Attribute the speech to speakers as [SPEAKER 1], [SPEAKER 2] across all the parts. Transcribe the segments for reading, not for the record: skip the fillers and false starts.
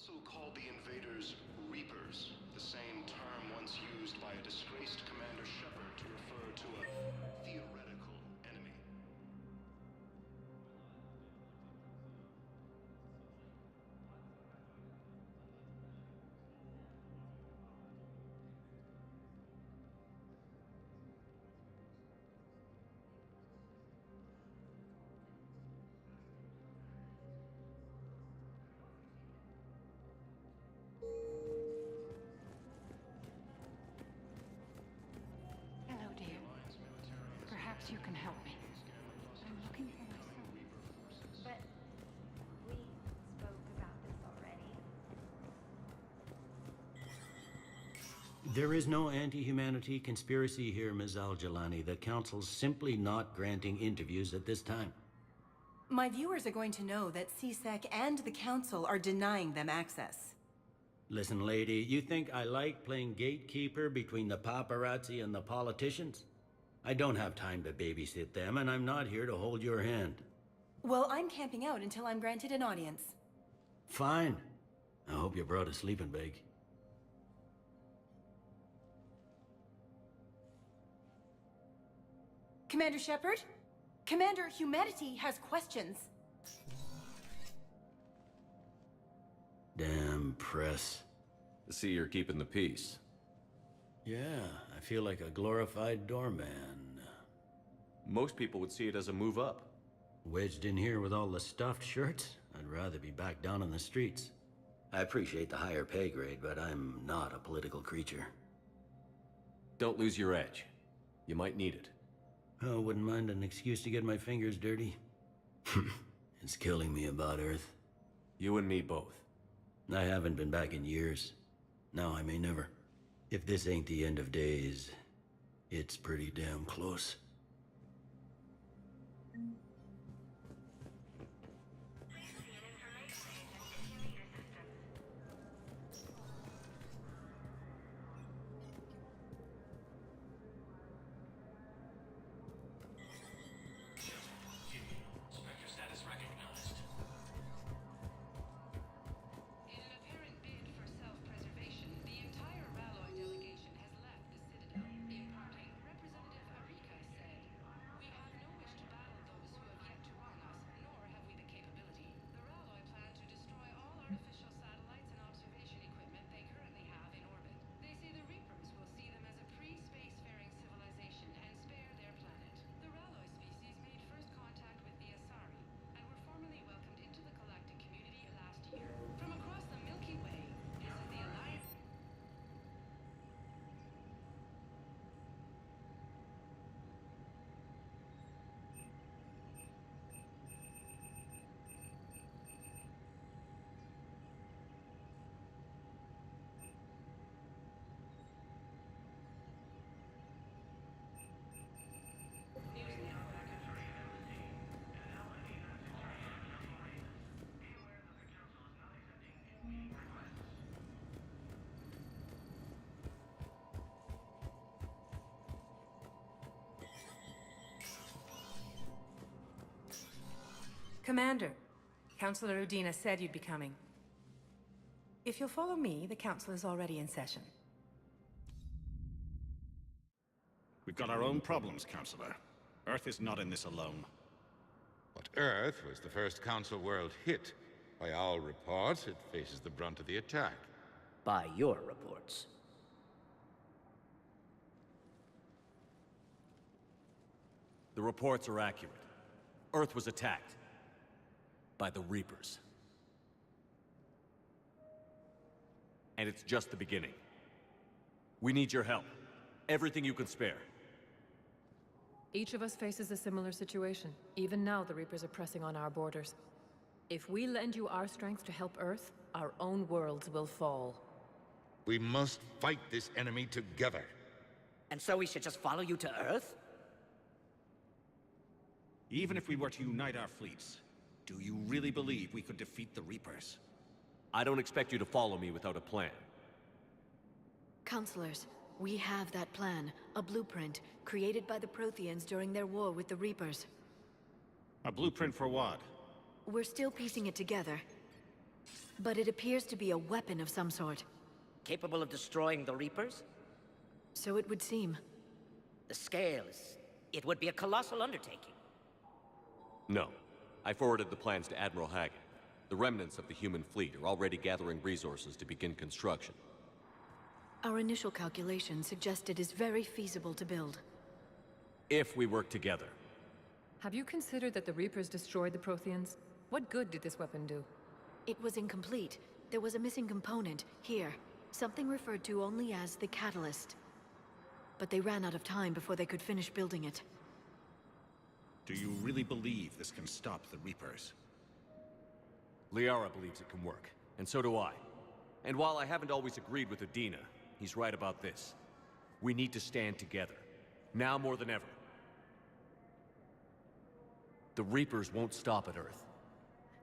[SPEAKER 1] also called the invaders Reapers, the same term once used by a disgraced Commander Shepard to refer to a theoretical enemy.
[SPEAKER 2] Hello, dear. Perhaps you can help me. I'm looking for my son.
[SPEAKER 3] But we spoke about this already.
[SPEAKER 4] There is no anti-humanity conspiracy here, Ms. Al-Jalani. The Council's simply not granting interviews at this time.
[SPEAKER 5] My viewers are going to know that CSEC and the Council are denying them access.
[SPEAKER 4] Listen, lady, you think I like playing gatekeeper between the paparazzi and the politicians? I don't have time to babysit them, and I'm not here to hold your hand.
[SPEAKER 5] Well, I'm camping out until I'm granted an audience.
[SPEAKER 4] Fine. I hope you brought a sleeping bag.
[SPEAKER 5] Commander Shepard? Commander Humanity has questions.
[SPEAKER 4] Damn press.
[SPEAKER 6] I see you're keeping the peace.
[SPEAKER 4] Yeah, I feel like a glorified doorman.
[SPEAKER 6] Most people would see it as a move up.
[SPEAKER 4] Wedged in here with all the stuffed shirts? I'd rather be back down on the streets. I appreciate the higher pay grade, but I'm not a political creature.
[SPEAKER 6] Don't lose your edge. You might need it.
[SPEAKER 4] Oh, wouldn't mind an excuse to get my fingers dirty. It's killing me about Earth.
[SPEAKER 6] You and me both.
[SPEAKER 4] I haven't been back in years. Now I may never. If this ain't the end of days, it's pretty damn close.
[SPEAKER 2] In an apparent bid for self-preservation, the entire Ralloy delegation has left the Citadel. In parting, Representative Arika said, "We have no wish to battle those who have yet to wrong us, nor have we the capability. The Ralloy plan to destroy all artificial satellites and observation equipment they currently have in orbit. They say the Reapers will see them as a pre-spacefaring civilization and spare their planet. The Ralloy species made first contact with the Asari, and were formally welcomed into the galactic community last year. From across the Milky Way, this is the Alliance. News Network.
[SPEAKER 7] Commander, Councilor Udina said you'd be coming. If you'll follow me, the council is already in session.
[SPEAKER 8] We've got our own problems, Counselor. Earth is not in this alone.
[SPEAKER 9] But Earth was the first Council world hit. By all reports, it faces the brunt of the attack.
[SPEAKER 10] By your reports.
[SPEAKER 6] The reports are accurate. Earth was attacked. By the Reapers. And it's just the beginning. We need your help. Everything you can spare.
[SPEAKER 11] Each of us faces a similar situation. Even now, the Reapers are pressing on our borders. If we lend you our strength to help Earth, our own worlds will fall.
[SPEAKER 9] We must fight this enemy together.
[SPEAKER 10] And so we should just follow you to Earth?
[SPEAKER 8] Even if we were to unite our fleets, do you really believe we could defeat the Reapers?
[SPEAKER 6] I don't expect you to follow me without a plan.
[SPEAKER 12] Counselors, we have that plan. A blueprint, created by the Protheans during their war with the Reapers.
[SPEAKER 8] A blueprint for what?
[SPEAKER 12] We're still piecing it together. But it appears to be a weapon of some sort.
[SPEAKER 10] Capable of destroying the Reapers?
[SPEAKER 12] So it would seem.
[SPEAKER 10] The scales. It would be a colossal undertaking.
[SPEAKER 6] No. I forwarded the plans to Admiral Hagen. The remnants of the human fleet are already gathering resources to begin construction.
[SPEAKER 12] Our initial calculations suggest it is very feasible to build.
[SPEAKER 6] If we work together.
[SPEAKER 11] Have you considered that the Reapers destroyed the Protheans? What good did this weapon do?
[SPEAKER 12] It was incomplete. There was a missing component, here. Something referred to only as the Catalyst. But they ran out of time before they could finish building it.
[SPEAKER 8] Do you really believe this can stop the Reapers?
[SPEAKER 6] Liara believes it can work, and so do I. And while I haven't always agreed with Udina, he's right about this. We need to stand together. Now more than ever. The Reapers won't stop at Earth.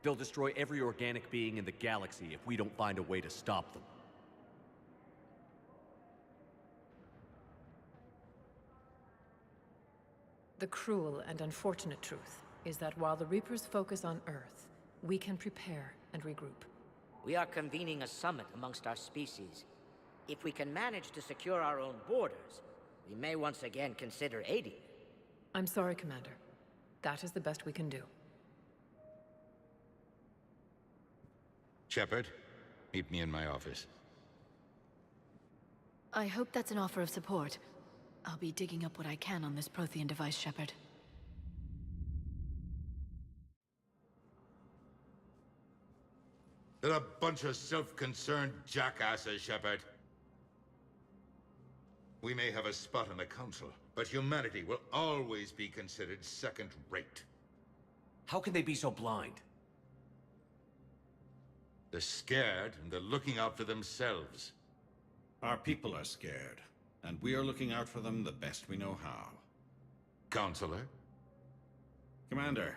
[SPEAKER 6] They'll destroy every organic being in the galaxy if we don't find a way to stop them.
[SPEAKER 11] The cruel and unfortunate truth is that while the Reapers focus on Earth, we can prepare and regroup.
[SPEAKER 10] We are convening a summit amongst our species. If we can manage to secure our own borders, we may once again consider aiding.
[SPEAKER 11] I'm sorry, Commander. That is the best we can do.
[SPEAKER 9] Shepard, meet me in my office.
[SPEAKER 12] I hope that's an offer of support. I'll be digging up what I can on this Prothean device, Shepard.
[SPEAKER 9] They're a bunch of self-concerned jackasses, Shepard. We may have a spot on the Council, but humanity will always be considered second-rate.
[SPEAKER 6] How can they be so blind?
[SPEAKER 9] They're scared, and they're looking out for themselves.
[SPEAKER 8] Our people are scared, and we are looking out for them the best we know how.
[SPEAKER 9] Counselor?
[SPEAKER 8] Commander,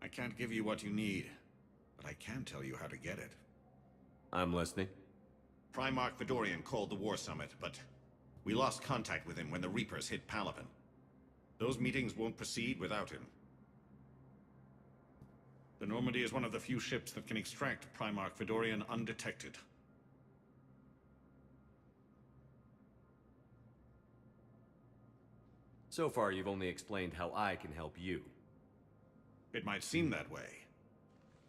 [SPEAKER 8] I can't give you what you need, but I can tell you how to get it.
[SPEAKER 6] I'm listening.
[SPEAKER 8] Primarch Fedorian called the War Summit, but we lost contact with him when the Reapers hit Palaven. Those meetings won't proceed without him. The Normandy is one of the few ships that can extract Primarch Fedorian undetected.
[SPEAKER 6] So far, you've only explained how I can help you.
[SPEAKER 8] It might seem that way.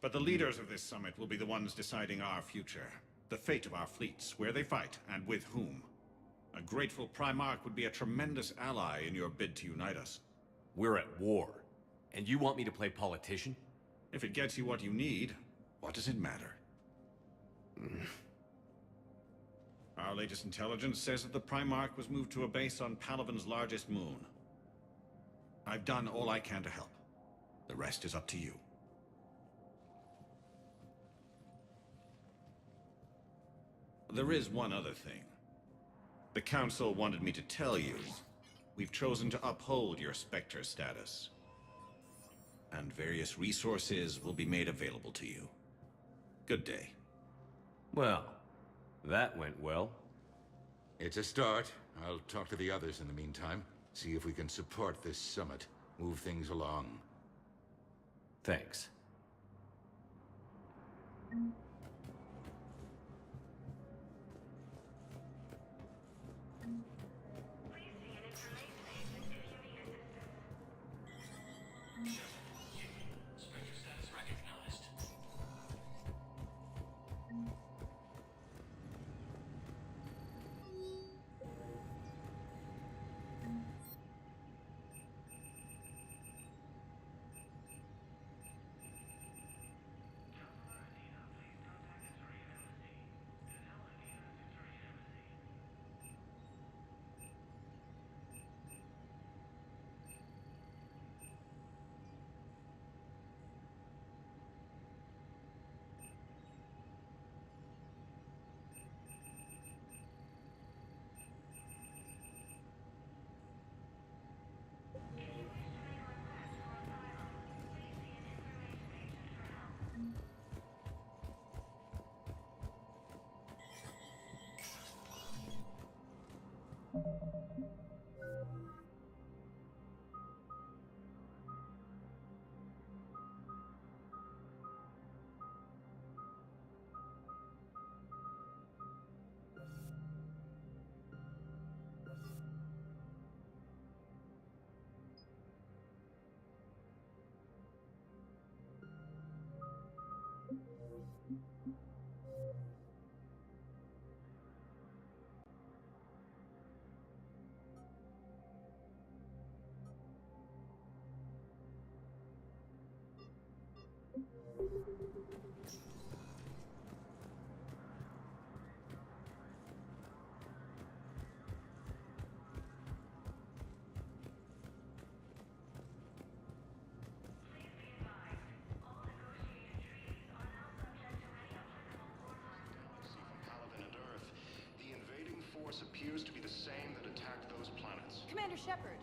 [SPEAKER 8] But the leaders of this summit will be the ones deciding our future. The fate of our fleets, where they fight, and with whom. A grateful Primarch would be a tremendous ally in your bid to unite us.
[SPEAKER 6] We're at war. And you want me to play politician?
[SPEAKER 8] If it gets you what you need, what does it matter? Our latest intelligence says that the Primarch was moved to a base on Palaven's largest moon. I've done all I can to help. The rest is up to you. There is one other thing. The Council wanted me to tell you, we've chosen to uphold your Spectre status. And various resources will be made available to you. Good day.
[SPEAKER 6] Well, that went well.
[SPEAKER 9] It's a start. I'll talk to the others in the meantime. See if we can support this summit. Move things along.
[SPEAKER 6] Thanks.
[SPEAKER 1] appears to be the same that attacked those planets.
[SPEAKER 5] Commander Shepard.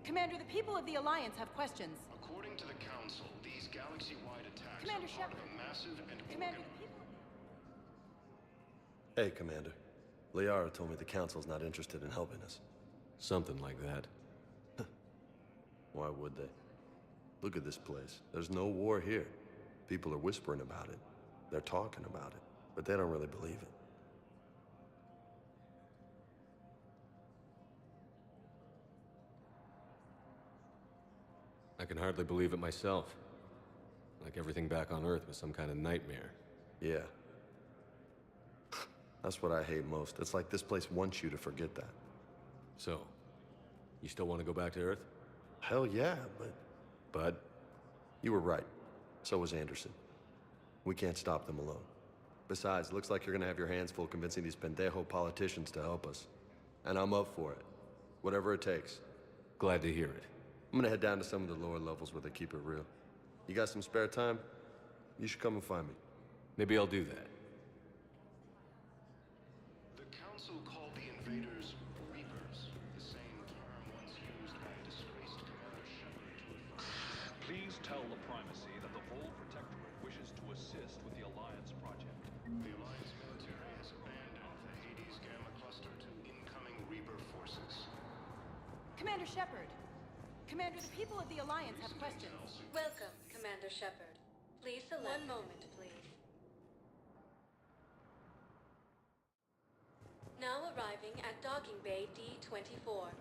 [SPEAKER 5] Commander, the people of the Alliance have questions.
[SPEAKER 1] According to the Council, these galaxy-wide attacks
[SPEAKER 5] Commander
[SPEAKER 1] are part of
[SPEAKER 5] Shepard.
[SPEAKER 1] a massive and
[SPEAKER 5] Commander, the people...
[SPEAKER 13] Hey, Commander. Liara told me the Council's not interested in helping us.
[SPEAKER 14] Something like that.
[SPEAKER 13] Why would they? Look at this place. There's no war here. People are whispering about it. They're talking about it. But they don't really believe it.
[SPEAKER 14] I can hardly believe it myself. Like everything back on Earth was some kind of nightmare.
[SPEAKER 13] Yeah. That's what I hate most. It's like this place wants you to forget that.
[SPEAKER 14] So, you still want to go back to Earth?
[SPEAKER 13] Hell yeah, but... You were right. So was Anderson. We can't stop them alone. Besides, it looks like you're gonna have your hands full convincing these pendejo politicians to help us. And I'm up for it. Whatever it takes.
[SPEAKER 14] Glad to hear it.
[SPEAKER 13] I'm gonna head down to some of the lower levels where they keep it real. You got some spare time? You should come and find me.
[SPEAKER 14] Maybe I'll do that.
[SPEAKER 1] The Council called the invaders Reapers, the same term once used by a disgraced Commander Shepard to refer.
[SPEAKER 15] Please tell the Primacy that the Vol Protectorate wishes to assist with the Alliance project.
[SPEAKER 1] The Alliance military has abandoned the Hades Gamma Cluster to incoming Reaper forces.
[SPEAKER 5] Commander Shepard. Commander, the people of the Alliance have questions.
[SPEAKER 16] Welcome, Commander Shepard. Please select... One moment, please. Now arriving at Docking Bay D-24.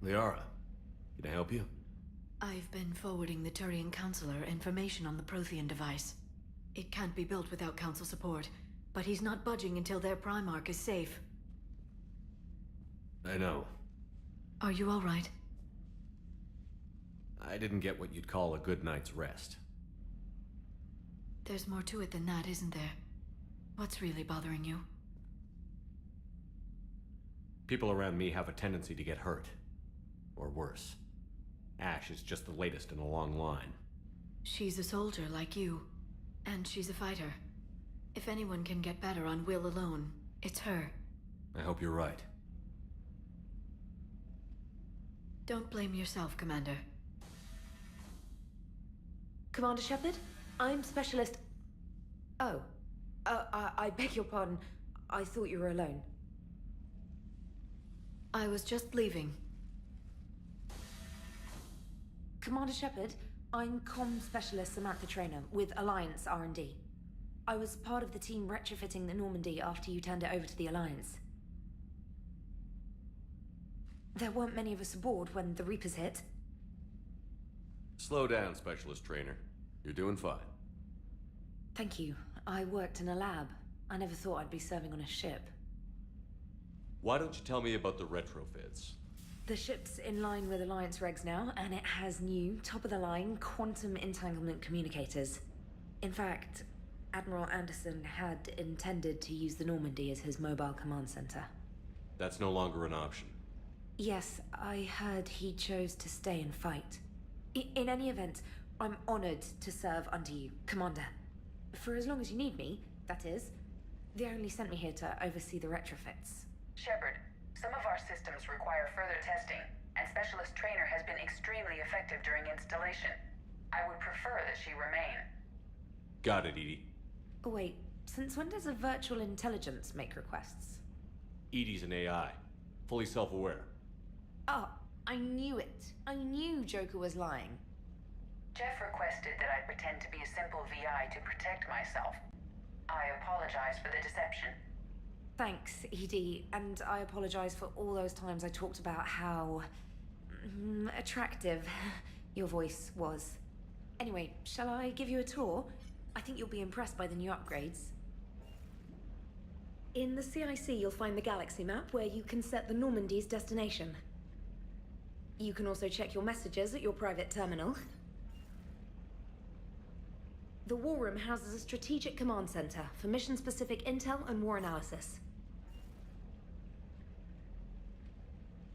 [SPEAKER 14] Liara, can I help you?
[SPEAKER 12] I've been forwarding the Turian Counselor information on the Prothean device. It can't be built without Council support, but he's not budging until their Primarch is safe.
[SPEAKER 14] I know.
[SPEAKER 12] Are you all right?
[SPEAKER 14] I didn't get what you'd call a good night's rest.
[SPEAKER 12] There's more to it than that, isn't there? What's really bothering you?
[SPEAKER 14] People around me have a tendency to get hurt. Or worse. Ash is just the latest in a long line.
[SPEAKER 12] She's a soldier like you. And she's a fighter. If anyone can get better on will alone, it's her.
[SPEAKER 14] I hope you're right.
[SPEAKER 12] Don't blame yourself, Commander.
[SPEAKER 16] Commander Shepard, I'm Specialist
[SPEAKER 17] Oh. I beg your pardon. I thought you were alone.
[SPEAKER 12] I was just leaving.
[SPEAKER 17] Commander Shepard, I'm comm specialist Samantha Traynor with Alliance R&D. I was part of the team retrofitting the Normandy after you turned it over to the Alliance. There weren't many of us aboard when the Reapers hit.
[SPEAKER 6] Slow down, Specialist Trainer. You're doing fine.
[SPEAKER 17] Thank you. I worked in a lab. I never thought I'd be serving on a ship.
[SPEAKER 6] Why don't you tell me about the retrofits?
[SPEAKER 17] The ship's in line with Alliance regs now, and it has new, top-of-the-line, quantum entanglement communicators. In fact, Admiral Anderson had intended to use the Normandy as his mobile command center.
[SPEAKER 6] That's no longer an option.
[SPEAKER 17] Yes, I heard he chose to stay and fight. In any event, I'm honored to serve under you, Commander. For as long as you need me, that is. They only sent me here to oversee the retrofits.
[SPEAKER 18] Shepard, some of our systems require further testing, and Specialist Trainer has been extremely effective during installation. I would prefer that she remain.
[SPEAKER 6] Got it, Edie.
[SPEAKER 17] Oh, wait, since when does a virtual intelligence make requests?
[SPEAKER 6] Edie's an AI, fully self-aware.
[SPEAKER 17] Oh, I knew it. I knew Joker was lying.
[SPEAKER 18] Jeff requested that I pretend to be a simple VI to protect myself. I apologize for the deception.
[SPEAKER 17] Thanks, Edie, and I apologize for all those times I talked about how attractive your voice was. Anyway, shall I give you a tour? I think you'll be impressed by the new upgrades. In the CIC, you'll find the galaxy map where you can set the Normandy's destination. You can also check your messages at your private terminal. The War Room houses a strategic command center for mission-specific intel and war analysis.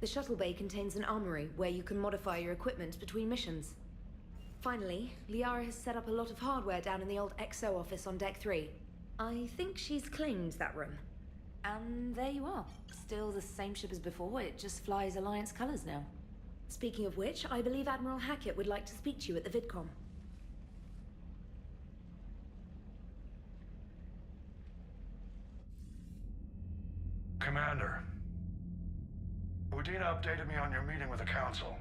[SPEAKER 17] The shuttle bay contains an armory where you can modify your equipment between missions. Finally, Liara has set up a lot of hardware down in the old XO office on Deck 3. I think she's claimed that room. And there you are. Still the same ship as before, it just flies Alliance colors now. Speaking of which, I believe Admiral Hackett would like to speak to you at the VidCom.
[SPEAKER 19] Commander, Udina updated me on your meeting with the Council.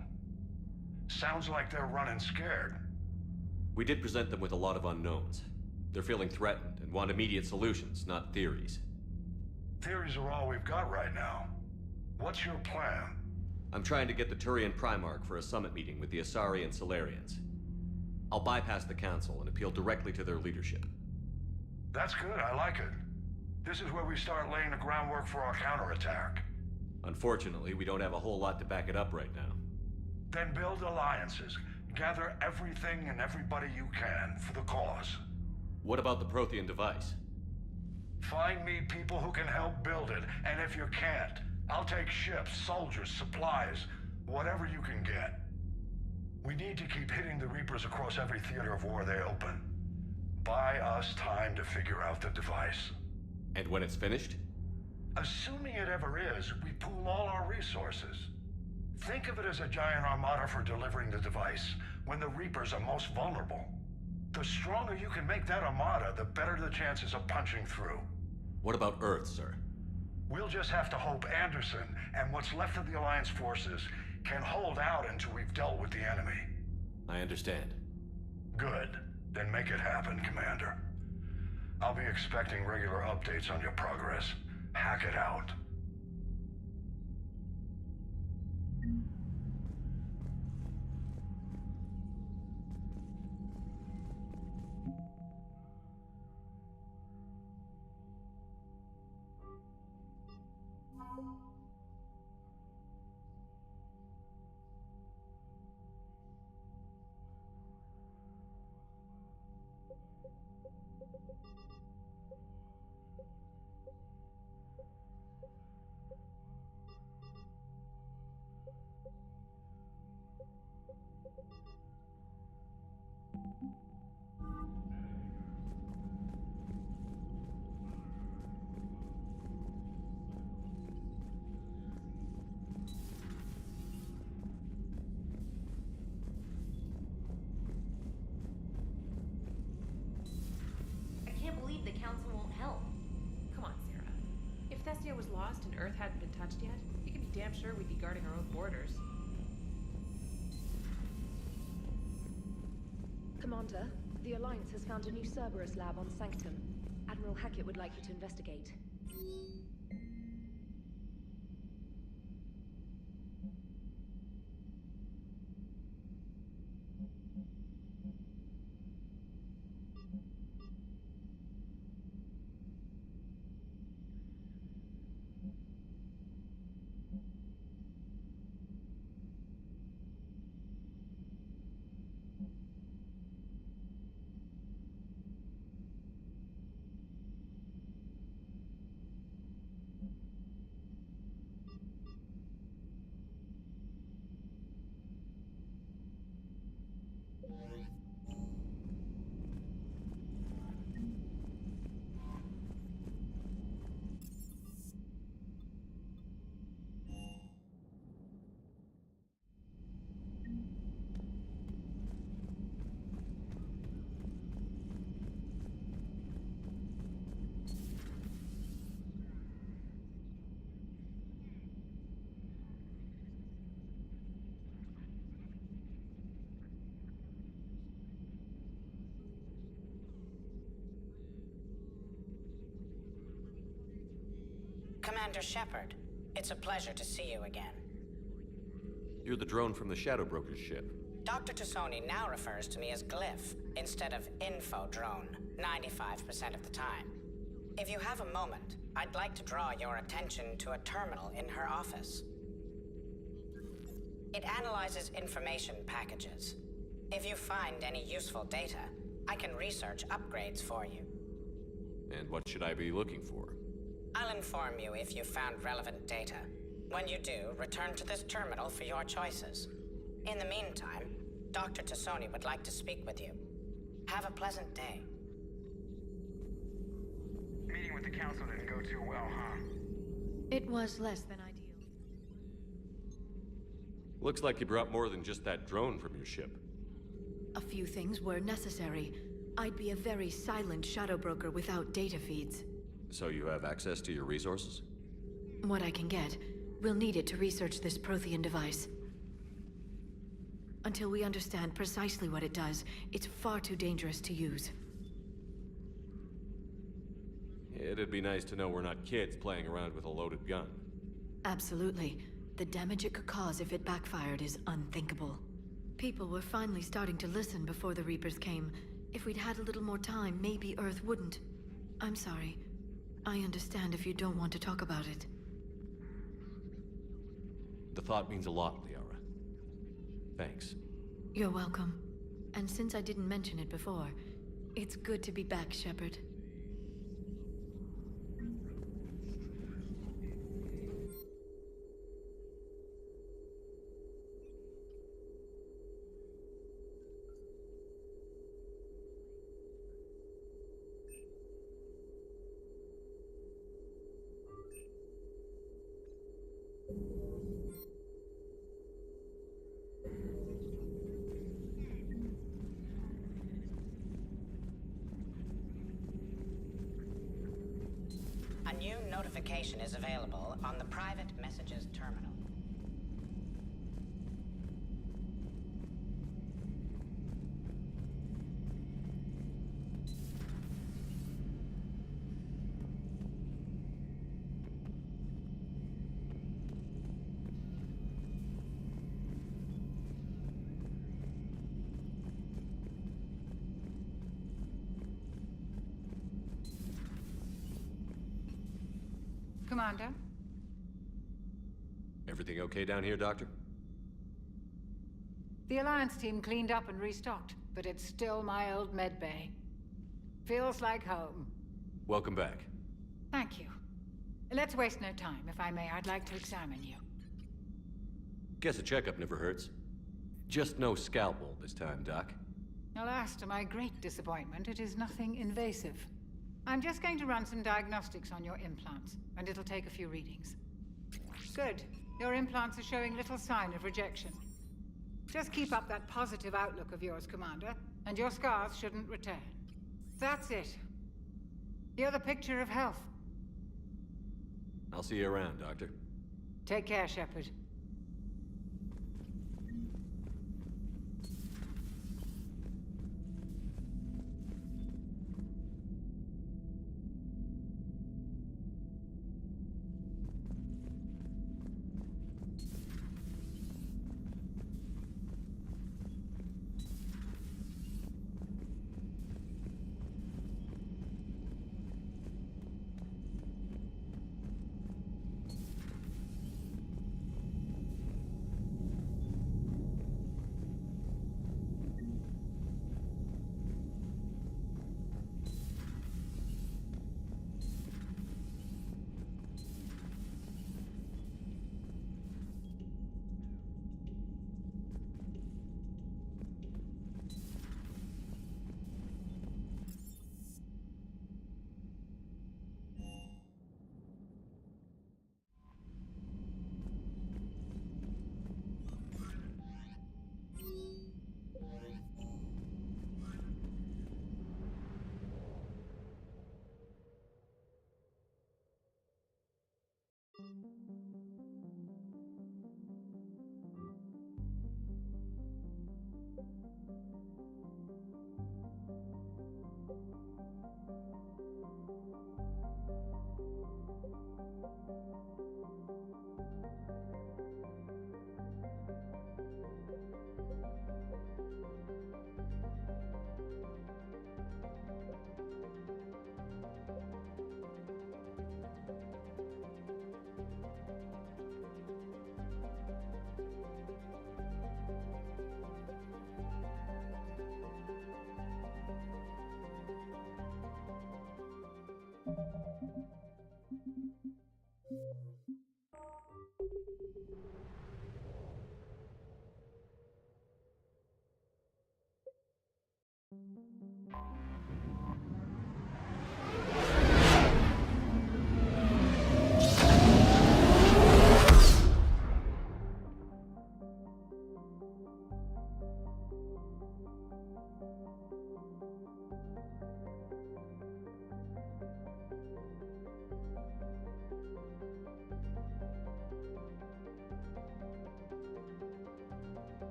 [SPEAKER 19] Sounds like they're running scared.
[SPEAKER 6] We did present them with a lot of unknowns. They're feeling threatened and want immediate solutions, not theories.
[SPEAKER 19] Theories are all we've got right now. What's your plan?
[SPEAKER 6] I'm trying to get the Turian Primarch for a summit meeting with the Asari and Solarians. I'll bypass the Council and appeal directly to their leadership.
[SPEAKER 19] That's good, I like it. This is where we start laying the groundwork for our counterattack.
[SPEAKER 6] Unfortunately, we don't have a whole lot to back it up right now.
[SPEAKER 19] Then build alliances. Gather everything and everybody you can for the cause.
[SPEAKER 6] What about the Prothean device?
[SPEAKER 19] Find me people who can help build it, and if you can't, I'll take ships, soldiers, supplies, whatever you can get. We need to keep hitting the Reapers across every theater of war they open. Buy us time to figure out the device.
[SPEAKER 6] And when it's finished?
[SPEAKER 19] Assuming it ever is, we pool all our resources. Think of it as a giant armada for delivering the device, when the Reapers are most vulnerable. The stronger you can make that armada, the better the chances of punching through.
[SPEAKER 6] What about Earth, sir?
[SPEAKER 19] We'll just have to hope Anderson, and what's left of the Alliance forces, can hold out until we've dealt with the enemy.
[SPEAKER 6] I understand.
[SPEAKER 19] Good. Then make it happen, Commander. I'll be expecting regular updates on your progress. Hack it out.
[SPEAKER 3] Council won't help.
[SPEAKER 11] Come on, Sarah. If Thessia was lost and Earth hadn't been touched yet, you can be damn sure we'd be guarding our own borders.
[SPEAKER 17] Commander, the Alliance has found a new Cerberus lab on Sanctum. Admiral Hackett would like you to investigate.
[SPEAKER 10] Commander Shepard, it's a pleasure to see you again.
[SPEAKER 6] You're the drone from the Shadow Broker's ship.
[SPEAKER 10] Dr. Tassoni now refers to me as Glyph instead of Info Drone, 95% of the time. If you have a moment, I'd like to draw your attention to a terminal in her office. It analyzes information packages. If you find any useful data, I can research upgrades for you.
[SPEAKER 6] And what should I be looking for?
[SPEAKER 10] I'll inform you if you've found relevant data. When you do, return to this terminal for your choices. In the meantime, Dr. Tassoni would like to speak with you. Have a pleasant day.
[SPEAKER 18] Meeting with the Council didn't go too well, huh?
[SPEAKER 12] It was less than ideal.
[SPEAKER 6] Looks like you brought more than just that drone from your ship.
[SPEAKER 12] A few things were necessary. I'd be a very silent shadow broker without data feeds.
[SPEAKER 6] So you have access to your resources?
[SPEAKER 12] What I can get. We'll need it to research this Prothean device. Until we understand precisely what it does, it's far too dangerous to use.
[SPEAKER 6] It'd be nice to know we're not kids playing around with a loaded gun.
[SPEAKER 12] Absolutely. The damage it could cause if it backfired is unthinkable. People were finally starting to listen before the Reapers came. If we'd had a little more time, maybe Earth wouldn't. I'm sorry. I understand if you don't want to talk about it.
[SPEAKER 6] The thought means a lot, Liara. Thanks.
[SPEAKER 12] You're welcome. And since I didn't mention it before, it's good to be back, Shepard.
[SPEAKER 10] A new notification is available on the private messages terminal.
[SPEAKER 20] Commander?
[SPEAKER 6] Everything okay down here, Doctor?
[SPEAKER 20] The Alliance team cleaned up and restocked, but it's still my old med bay. Feels like home.
[SPEAKER 6] Welcome back.
[SPEAKER 20] Thank you. Let's waste no time. If I may, I'd like to examine you.
[SPEAKER 6] Guess a checkup never hurts. Just no scalpel this time, Doc.
[SPEAKER 20] Alas, to my great disappointment, it is nothing invasive. I'm just going to run some diagnostics on your implants, and it'll take a few readings. Good. Your implants are showing little sign of rejection. Just keep up that positive outlook of yours, Commander, and your scars shouldn't return. That's it. You're the picture of health.
[SPEAKER 6] I'll see you around, Doctor.
[SPEAKER 20] Take care, Shepard.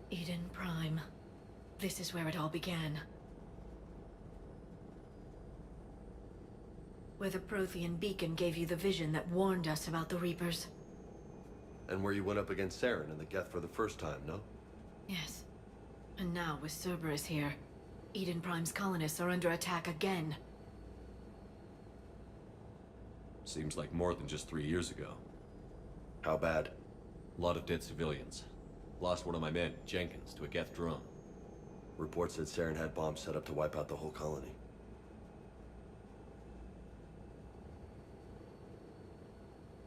[SPEAKER 12] Eden Prime. This is where it all began. Where the Prothean beacon gave you the vision that warned us about the Reapers.
[SPEAKER 13] And where you went up against Saren and the Geth for the first time, no?
[SPEAKER 12] Yes. And now, with Cerberus here, Eden Prime's colonists are under attack again.
[SPEAKER 14] Seems like more than just 3 years ago.
[SPEAKER 13] How bad?
[SPEAKER 14] A lot of dead civilians. Lost one of my men, Jenkins, to a Geth drone.
[SPEAKER 13] Reports said Saren had bombs set up to wipe out the whole colony.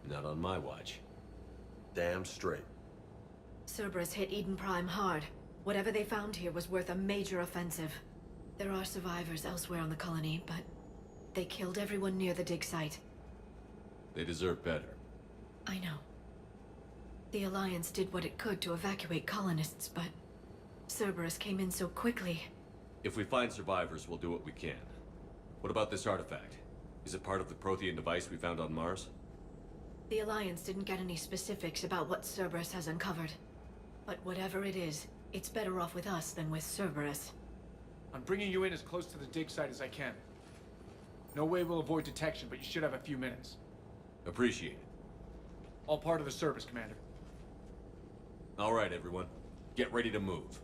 [SPEAKER 14] Not on my watch.
[SPEAKER 13] Damn straight.
[SPEAKER 12] Cerberus hit Eden Prime hard. Whatever they found here was worth a major offensive. There are survivors elsewhere on the colony, but they killed everyone near the dig site.
[SPEAKER 14] They deserve better.
[SPEAKER 12] I know. The Alliance did what it could to evacuate colonists, but Cerberus came in so quickly.
[SPEAKER 14] If we find survivors, we'll do what we can. What about this artifact? Is it part of the Prothean device we found on Mars?
[SPEAKER 12] The Alliance didn't get any specifics about what Cerberus has uncovered. But whatever it is, it's better off with us than with Cerberus.
[SPEAKER 2] I'm bringing you in as close to the dig site as I can. No way we'll avoid detection, but you should have a few minutes.
[SPEAKER 14] Appreciate it.
[SPEAKER 2] All part of the service, Commander.
[SPEAKER 14] All right, everyone. Get ready to move.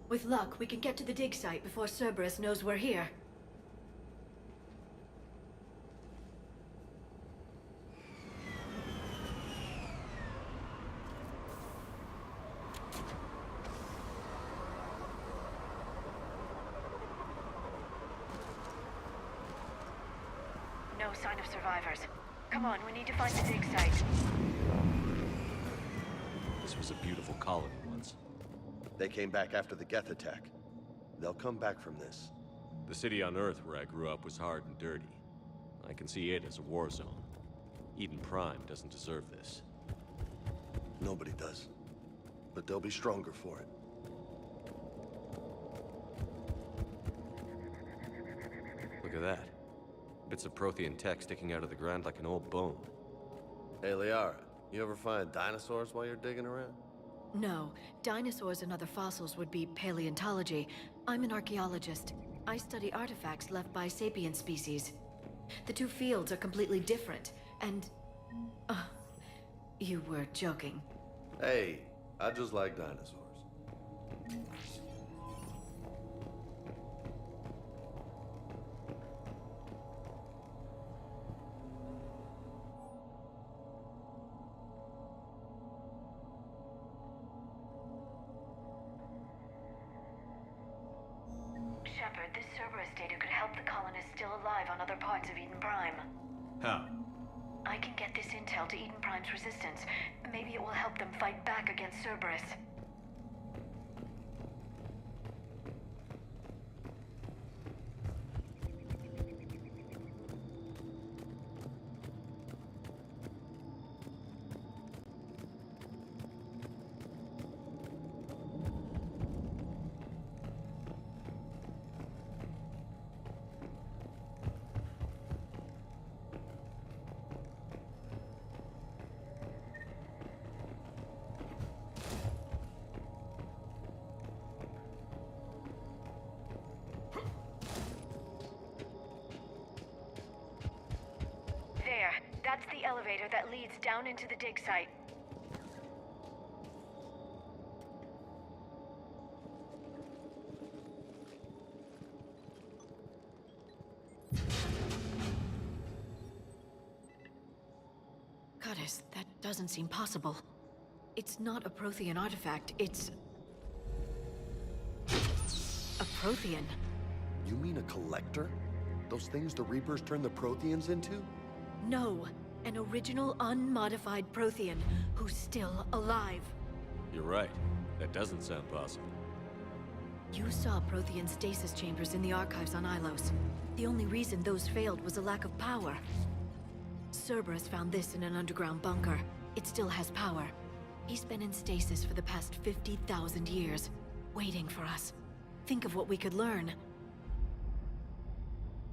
[SPEAKER 12] With luck, we can get to the dig site before Cerberus knows we're here.
[SPEAKER 16] No sign of survivors. Come on, we need to find the dig site.
[SPEAKER 14] This was a beautiful colony once.
[SPEAKER 13] They came back after the Geth attack. They'll come back from this.
[SPEAKER 14] The city on Earth where I grew up was hard and dirty. I can see it as a war zone. Eden Prime doesn't deserve this.
[SPEAKER 13] Nobody does. But they'll be stronger for it.
[SPEAKER 6] Look at that. Bits of Prothean tech sticking out of the ground like an old bone.
[SPEAKER 13] Hey, Liara, you ever find dinosaurs while you're digging around?
[SPEAKER 12] No, dinosaurs and other fossils would be paleontology. I'm an archaeologist. I study artifacts left by sapient species. The two fields are completely different, and... you were joking.
[SPEAKER 13] Hey, I just like dinosaurs.
[SPEAKER 16] Shepard, this Cerberus data could help the colonists still alive on other parts of Eden Prime.
[SPEAKER 14] How?
[SPEAKER 16] I can get this intel to Eden Prime's resistance. Maybe it will help them fight back against Cerberus. That's the elevator that leads down into the dig site.
[SPEAKER 12] Goddess, that doesn't seem possible. It's not a Prothean artifact, it's... a Prothean.
[SPEAKER 13] You mean a collector? Those things the Reapers turn the Protheans into?
[SPEAKER 12] No, an original unmodified Prothean who's still alive.
[SPEAKER 6] You're right. That doesn't sound possible.
[SPEAKER 12] You saw Prothean stasis chambers in the archives on Ilos. The only reason those failed was a lack of power. Cerberus found this in an underground bunker. It still has power. He's been in stasis for the past 50,000 years, waiting for us. Think of what we could learn.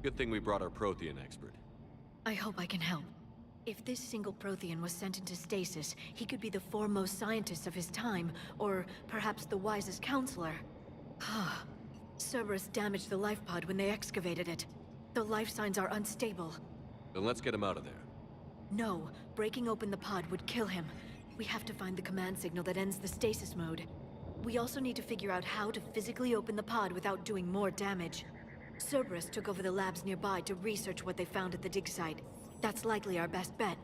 [SPEAKER 6] Good thing we brought our Prothean expert.
[SPEAKER 12] I hope I can help. If this single Prothean was sent into stasis, he could be the foremost scientist of his time, or perhaps the wisest counselor. Cerberus damaged the life pod when they excavated it. The life signs are unstable.
[SPEAKER 6] Then let's get him out of there.
[SPEAKER 12] No, breaking open the pod would kill him. We have to find the command signal that ends the stasis mode. We also need to figure out how to physically open the pod without doing more damage. Cerberus took over the labs nearby to research what they found at the dig site. That's likely our best bet.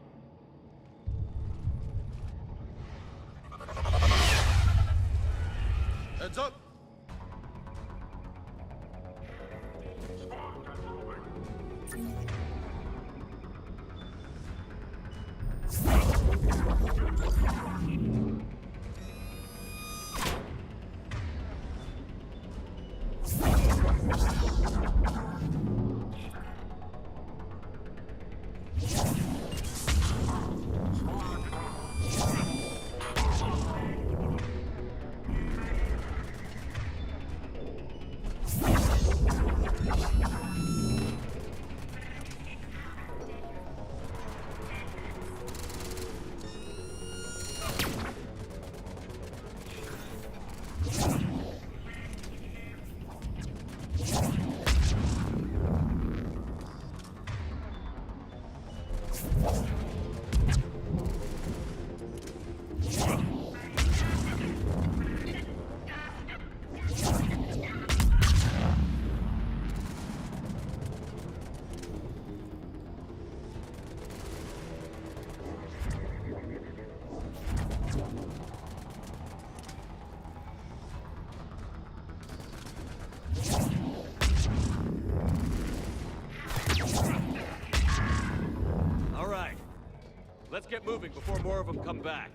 [SPEAKER 21] Heads up!
[SPEAKER 6] Let's get moving before more of them come back.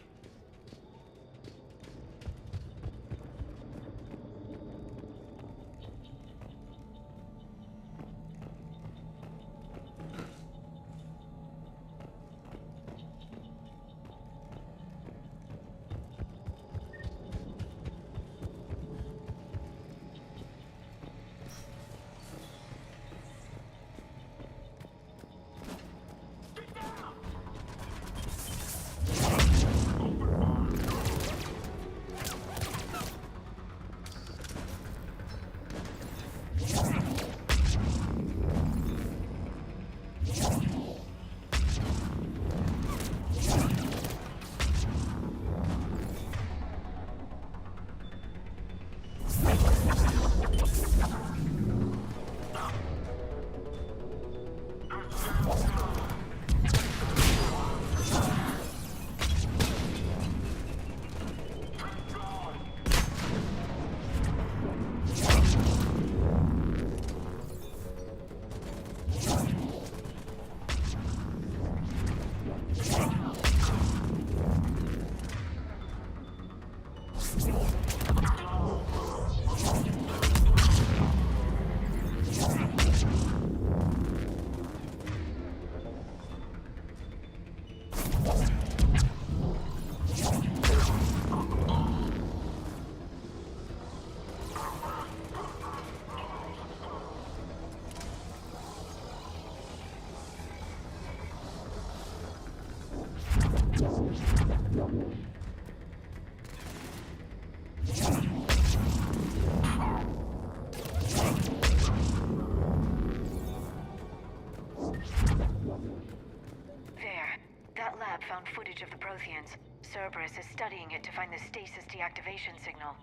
[SPEAKER 16] Found footage of the Protheans. Cerberus is studying it to find the stasis deactivation signal.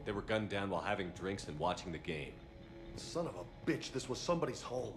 [SPEAKER 14] They were gunned down while having drinks and watching the game.
[SPEAKER 13] Son of a bitch, this was somebody's home.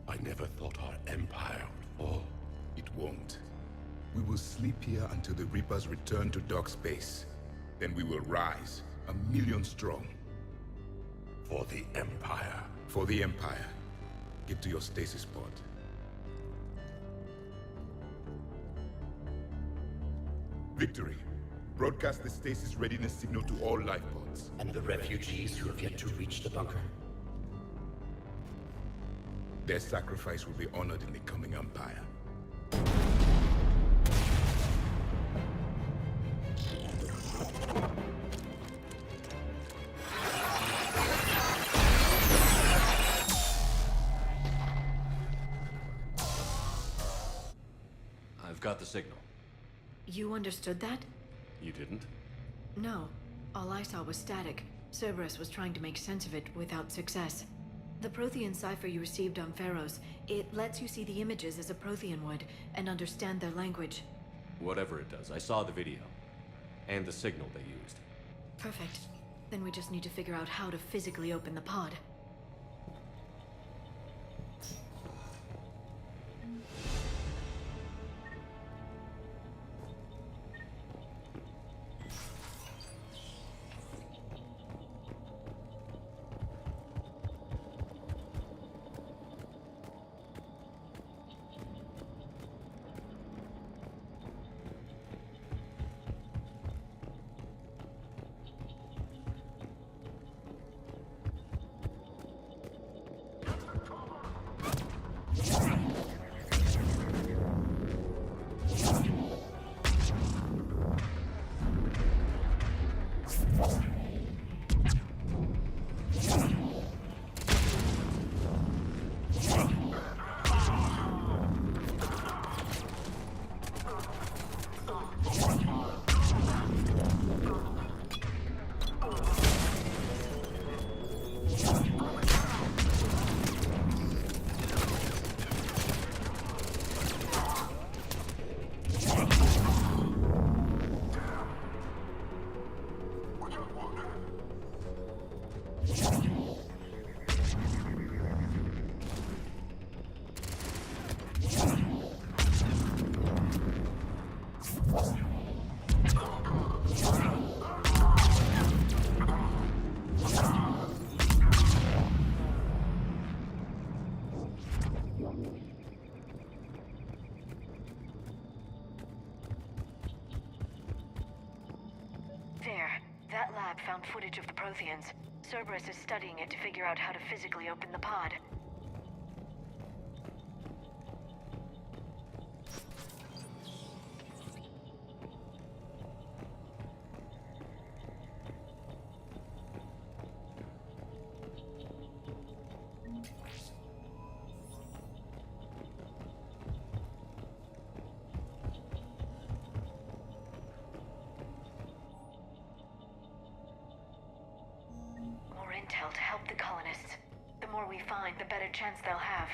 [SPEAKER 21] I never thought our empire would fall. It won't. We will sleep here until the Reapers return to dark space. Then we will rise, 1,000,000 strong. For the Empire. For the Empire. Get to your stasis pod. Victory. Broadcast the stasis readiness signal to all life pods.
[SPEAKER 4] And the refugees who have yet to reach the bunker?
[SPEAKER 21] Their sacrifice will be honored in the coming Empire.
[SPEAKER 6] I've got the signal.
[SPEAKER 12] You understood that?
[SPEAKER 6] You didn't?
[SPEAKER 12] No. All I saw was static. Cerberus was trying to make sense of it without success. The Prothean cipher you received on Pharaohs, it lets you see the images as a Prothean would, and understand their language.
[SPEAKER 6] Whatever it does, I saw the video. And the signal they used.
[SPEAKER 12] Perfect. Then we just need to figure out how to physically open the pod.
[SPEAKER 16] Found footage of the Protheans. Cerberus is studying it to figure out how to physically open the pod. Intel to help the colonists. The more we find, the better chance they'll have.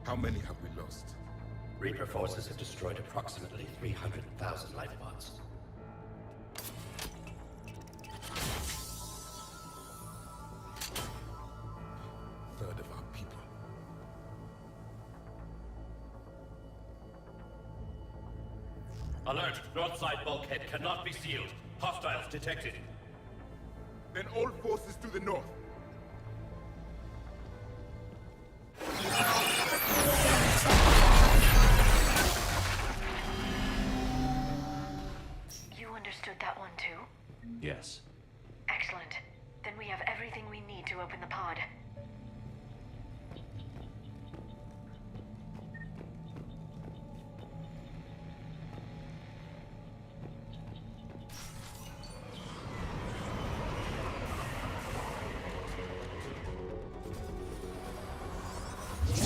[SPEAKER 21] How many have we lost?
[SPEAKER 7] Reaper forces have destroyed approximately 300,000 life pods.
[SPEAKER 21] Third of our people.
[SPEAKER 7] Alert! North side bulkhead cannot be sealed. Hostiles detected.
[SPEAKER 21] Then all forces to the north.
[SPEAKER 16] You understood that one too?
[SPEAKER 6] Yes.
[SPEAKER 16] Excellent. Then we have everything we need to open the pod.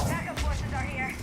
[SPEAKER 3] Backup forces are here.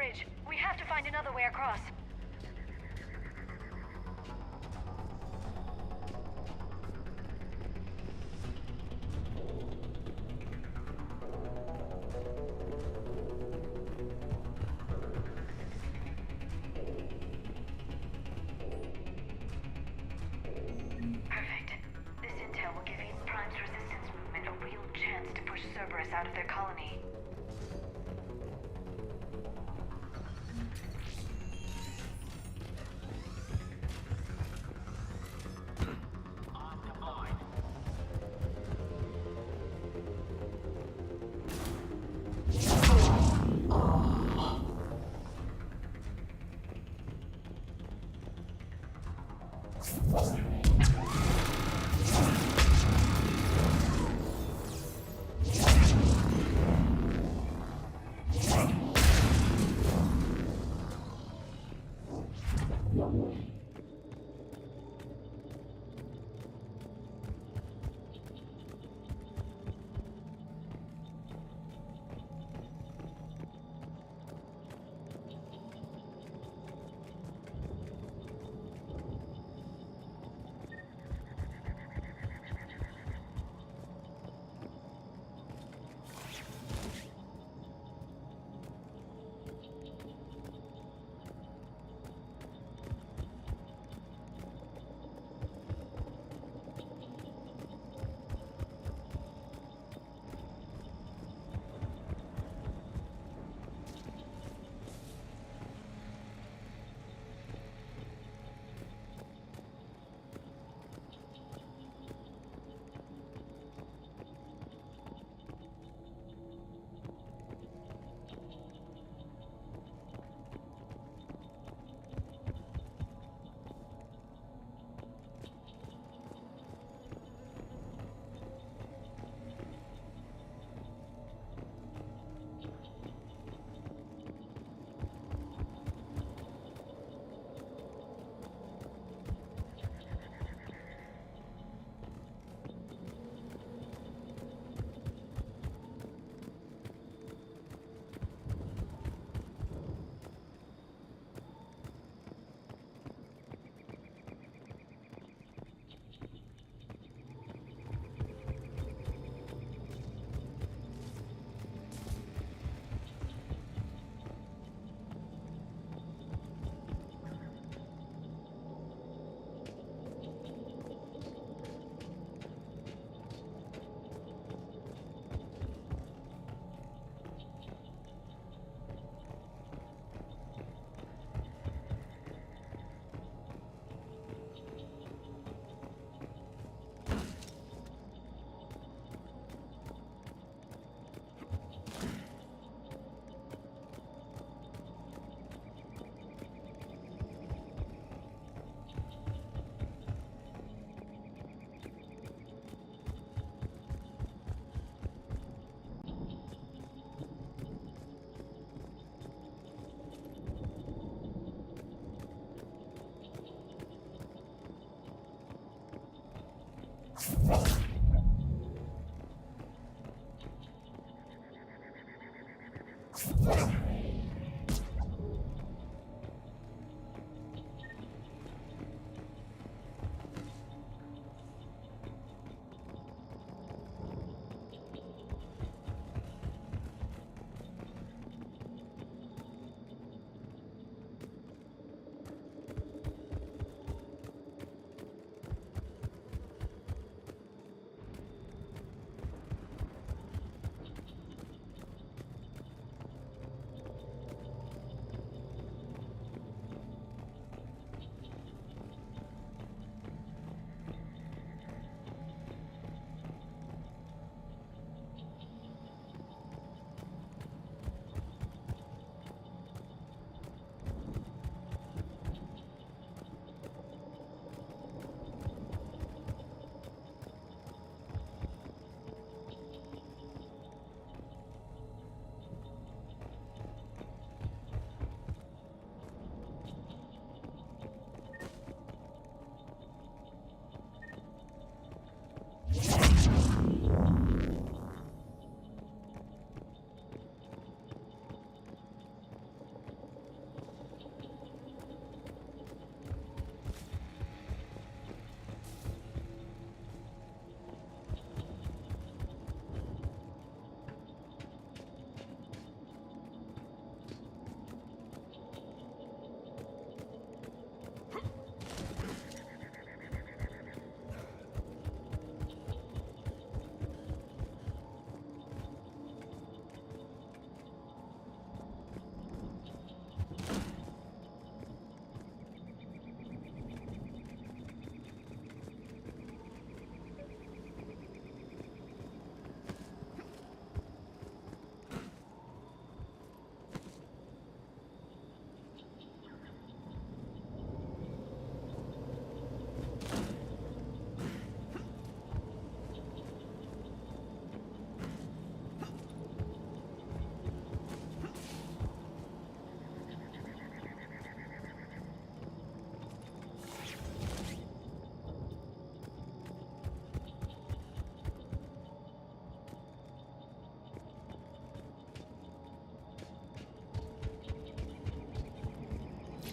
[SPEAKER 16] bridge. We have to find another way across. Perfect. This intel will give Eden Prime's resistance movement a real chance to push Cerberus out of their colony.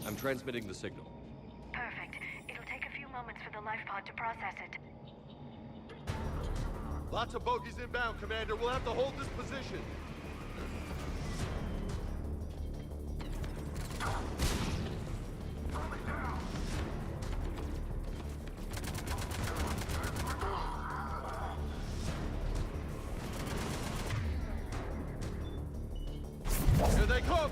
[SPEAKER 6] I'm transmitting the signal.
[SPEAKER 16] Perfect. It'll take a few moments for the life pod to process it.
[SPEAKER 13] Lots of bogies inbound, Commander. We'll have to hold this position. Here they come!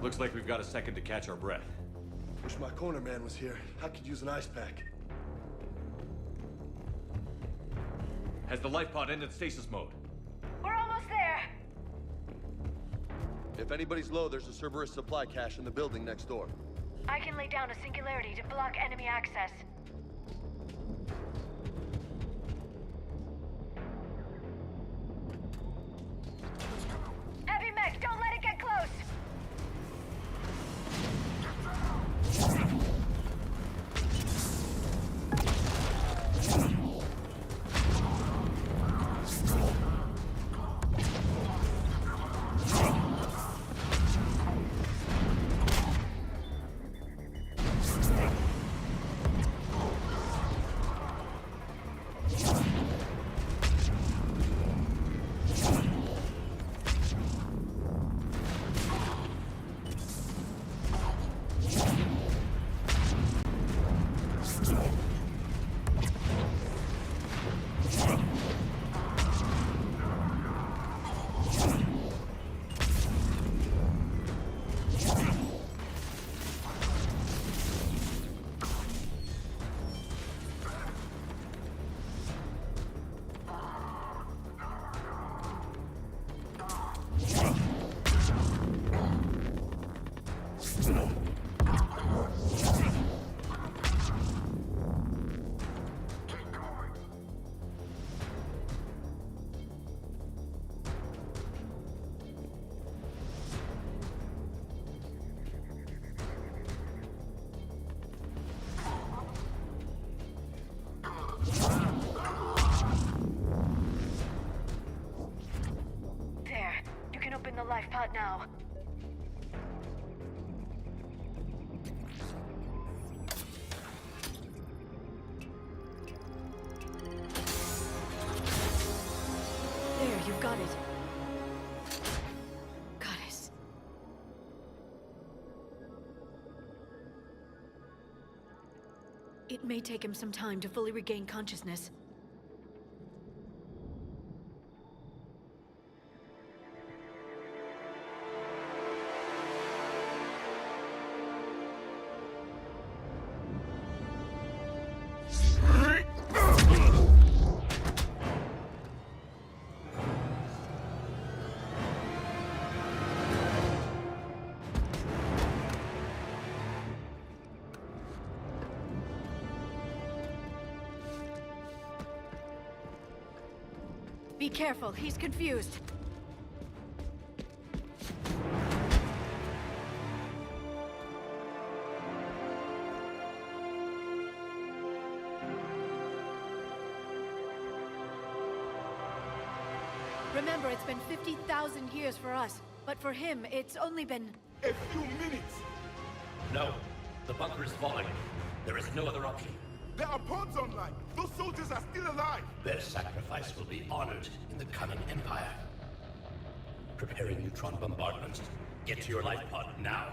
[SPEAKER 6] Looks like we've got a second to catch our breath.
[SPEAKER 8] Wish my corner man was here. I could use an ice pack.
[SPEAKER 6] Has the life pod ended stasis mode?
[SPEAKER 16] We're almost there!
[SPEAKER 13] If anybody's low, there's a Cerberus supply cache in the building next door.
[SPEAKER 16] I can lay down a singularity to block enemy access. Heavy mech, don't let it get close! now.
[SPEAKER 12] There, you've got it. Goddess. It may take him some time to fully regain consciousness. Be careful, he's confused. Remember, it's been 50,000 years for us, but for him, it's only been...
[SPEAKER 21] A few minutes!
[SPEAKER 7] No. The bunker is falling. There is no other option.
[SPEAKER 21] There are pods online! Those soldiers are still alive!
[SPEAKER 7] Their sacrifice will be honored in the coming Empire. Preparing neutron bombardment. Get to your life pod now.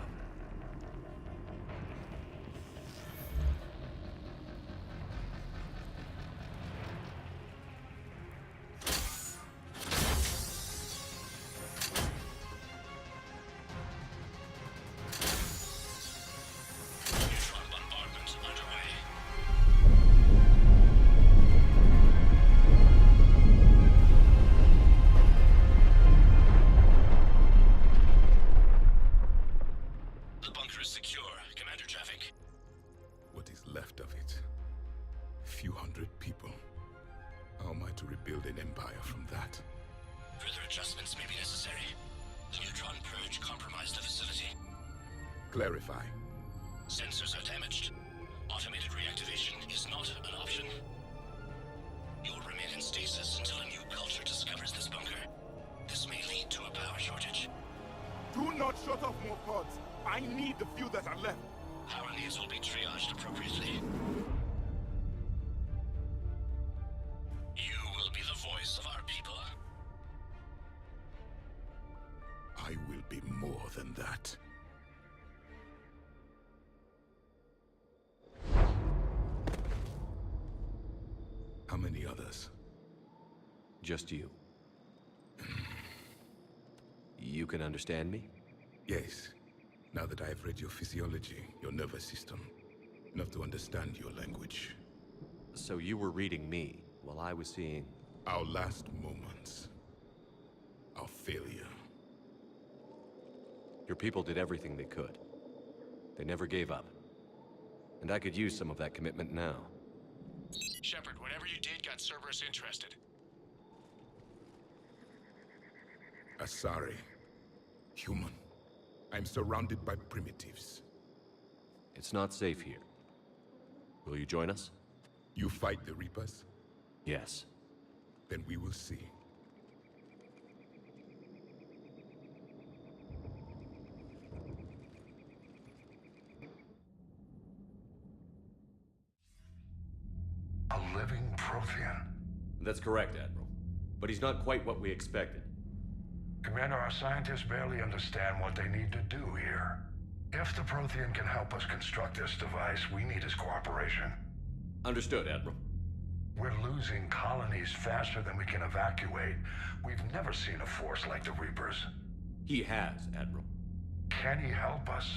[SPEAKER 21] Clarify.
[SPEAKER 7] Sensors are damaged. Automated reactivation is not an option. You will remain in stasis until a new culture discovers this bunker. This may lead to a power shortage.
[SPEAKER 21] Do not shut off more pods. I need the few that are left.
[SPEAKER 7] Power needs will be triaged appropriately. You will be the voice of our people.
[SPEAKER 21] I will be more than that. How many others?
[SPEAKER 6] Just you. You can understand me?
[SPEAKER 21] Yes. Now that I have read your physiology, your nervous system, enough to understand your language.
[SPEAKER 6] So you were reading me while I was seeing...
[SPEAKER 21] Our last moments. Our failure.
[SPEAKER 6] Your people did everything they could. They never gave up. And I could use some of that commitment now.
[SPEAKER 9] Shepard, whatever you did got Cerberus interested.
[SPEAKER 21] Asari. Human. I'm surrounded by primitives.
[SPEAKER 6] It's not safe here. Will you join us?
[SPEAKER 21] You fight the Reapers?
[SPEAKER 6] Yes.
[SPEAKER 21] Then we will see.
[SPEAKER 19] A living Prothean?
[SPEAKER 6] That's correct, Admiral. But he's not quite what we expected.
[SPEAKER 19] Commander, our scientists barely understand what they need to do here. If the Prothean can help us construct this device, we need his cooperation.
[SPEAKER 6] Understood, Admiral.
[SPEAKER 19] We're losing colonies faster than we can evacuate. We've never seen a force like the Reapers.
[SPEAKER 6] He has, Admiral.
[SPEAKER 19] Can he help us?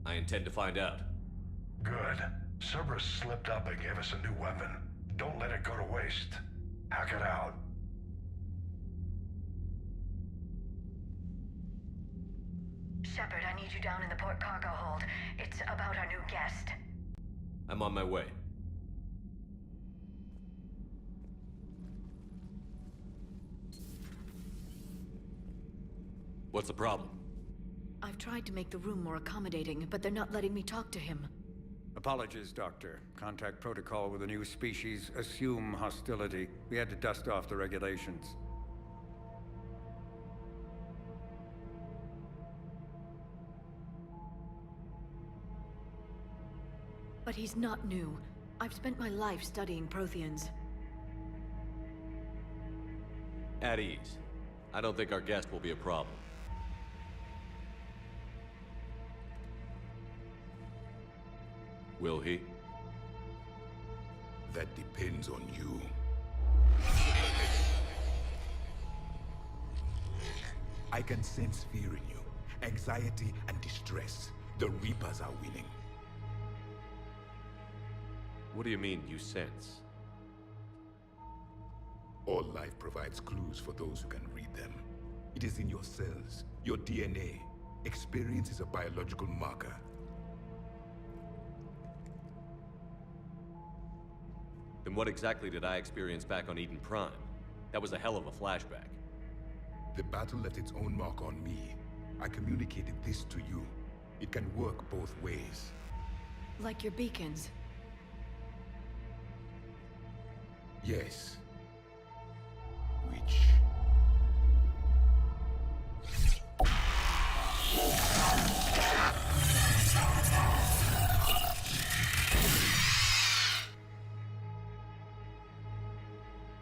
[SPEAKER 6] I intend to find out.
[SPEAKER 19] Good. Cerberus slipped up and gave us a new weapon. Don't let it go to waste. Hack it out.
[SPEAKER 16] Shepard, I need you down in the port cargo hold. It's about our new guest.
[SPEAKER 6] I'm on my way. What's the problem?
[SPEAKER 12] I've tried to make the room more accommodating, but they're not letting me talk to him.
[SPEAKER 22] Apologies, Doctor. Contact protocol with a new species. Assume hostility. We had to dust off the regulations.
[SPEAKER 12] But he's not new. I've spent my life studying Protheans.
[SPEAKER 14] At ease. I don't think our guest will be a problem. Will he?
[SPEAKER 21] That depends on you. I can sense fear in you, anxiety and distress. The Reapers are winning.
[SPEAKER 14] What do you mean, you sense?
[SPEAKER 21] All life provides clues for those who can read them. It is in your cells, your DNA. Experience is a biological marker.
[SPEAKER 14] Then what exactly did I experience back on Eden Prime? That was a hell of a flashback.
[SPEAKER 21] The battle left its own mark on me. I communicated this to you. It can work both ways.
[SPEAKER 12] Like your beacons.
[SPEAKER 21] Yes. Which...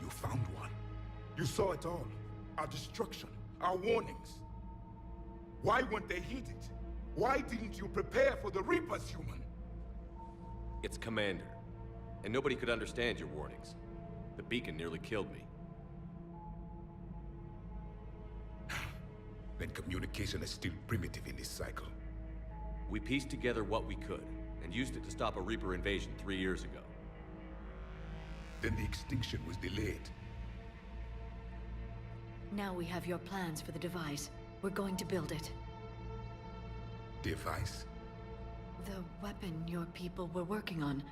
[SPEAKER 21] You found one. You saw it all. Our destruction, our warnings. Why weren't they heeded? Why didn't you prepare for the Reapers, human?
[SPEAKER 14] It's Commander. And nobody could understand your warnings. The beacon nearly killed me.
[SPEAKER 21] Then communication is still primitive in this cycle.
[SPEAKER 14] We pieced together what we could, and used it to stop a Reaper invasion 3 years ago.
[SPEAKER 21] Then the extinction was delayed.
[SPEAKER 12] Now we have your plans for the device. We're going to build it.
[SPEAKER 21] Device?
[SPEAKER 12] The weapon your people were working on.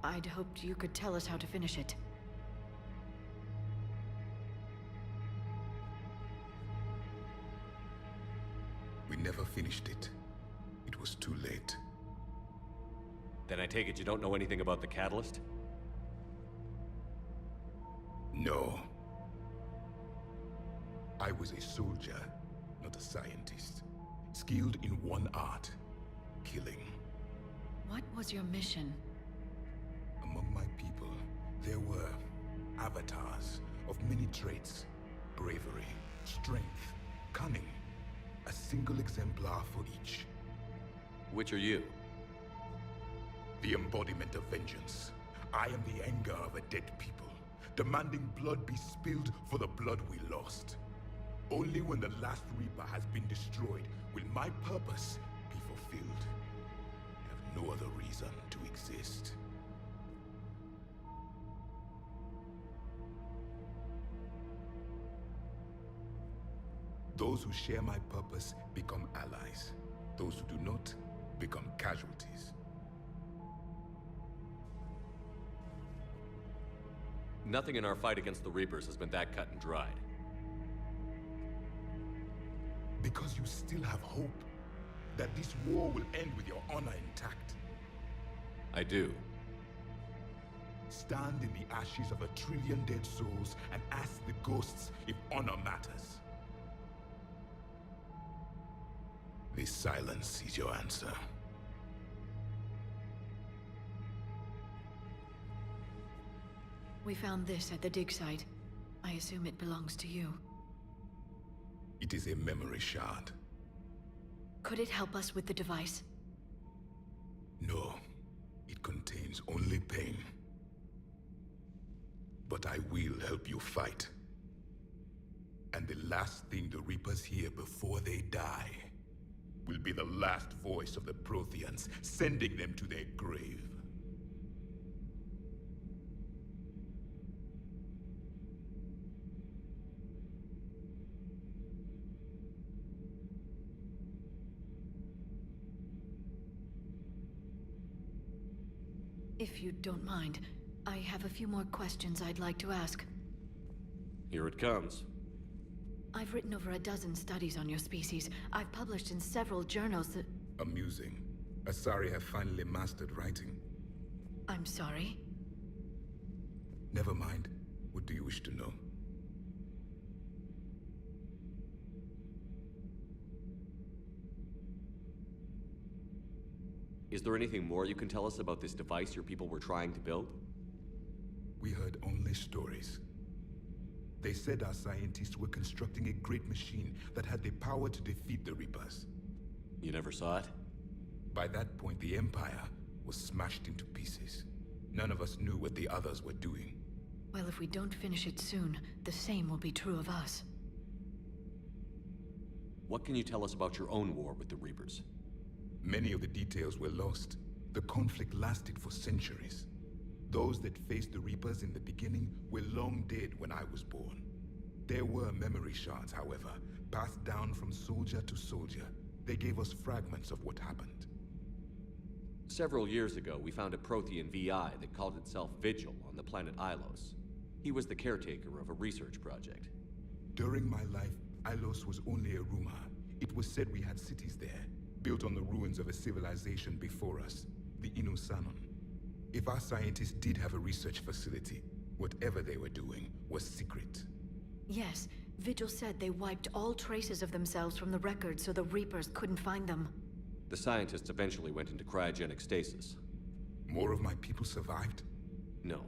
[SPEAKER 12] I'd hoped you could tell us how to finish it.
[SPEAKER 21] We never finished it. It was too late.
[SPEAKER 14] Then I take it you don't know anything about the catalyst?
[SPEAKER 21] No. I was a soldier, not a scientist. Skilled in one art, killing.
[SPEAKER 12] What was your mission?
[SPEAKER 21] Among my people, there were avatars of many traits. Bravery, strength, cunning. A single exemplar for each.
[SPEAKER 14] Which are you?
[SPEAKER 21] The embodiment of vengeance. I am the anger of a dead people, demanding blood be spilled for the blood we lost. Only when the last Reaper has been destroyed will my purpose be fulfilled. I have no other reason to exist. Those who share my purpose become allies. Those who do not become casualties.
[SPEAKER 14] Nothing in our fight against the Reapers has been that cut and dried.
[SPEAKER 21] Because you still have hope that this war will end with your honor intact.
[SPEAKER 14] I do.
[SPEAKER 21] Stand in the ashes of 1 trillion dead souls and ask the ghosts if honor matters. This silence is your answer.
[SPEAKER 12] We found this at the dig site. I assume it belongs to you.
[SPEAKER 21] It is a memory shard.
[SPEAKER 12] Could it help us with the device?
[SPEAKER 21] No. It contains only pain. But I will help you fight. And the last thing the Reapers hear before they die will be the last voice of the Protheans, sending them to their grave.
[SPEAKER 12] If you don't mind, I have a few more questions I'd like to ask.
[SPEAKER 14] Here it comes.
[SPEAKER 12] I've written over a dozen studies on your species. I've published in several journals that...
[SPEAKER 21] Amusing. Asari have finally mastered writing.
[SPEAKER 12] I'm sorry?
[SPEAKER 21] Never mind. What do you wish to know?
[SPEAKER 6] Is there anything more you can tell us about this device your people were trying to build?
[SPEAKER 21] We heard only stories. They said our scientists were constructing a great machine that had the power to defeat the Reapers.
[SPEAKER 6] You never saw it?
[SPEAKER 21] By that point, the Empire was smashed into pieces. None of us knew what the others were doing.
[SPEAKER 12] Well, if we don't finish it soon, the same will be true of us.
[SPEAKER 6] What can you tell us about your own war with the Reapers?
[SPEAKER 21] Many of the details were lost. The conflict lasted for centuries. Those that faced the Reapers in the beginning were long dead when I was born. There were memory shards, however, passed down from soldier to soldier. They gave us fragments of what happened.
[SPEAKER 6] Several years ago, we found a Prothean VI that called itself Vigil on the planet Ilos. He was the caretaker of a research project.
[SPEAKER 21] During my life, Ilos was only a rumor. It was said we had cities there, built on the ruins of a civilization before us, the Inusanon. If our scientists did have a research facility, whatever they were doing was secret.
[SPEAKER 12] Yes, Vigil said they wiped all traces of themselves from the records so the Reapers couldn't find them.
[SPEAKER 6] The scientists eventually went into cryogenic stasis.
[SPEAKER 21] More of my people survived?
[SPEAKER 6] No,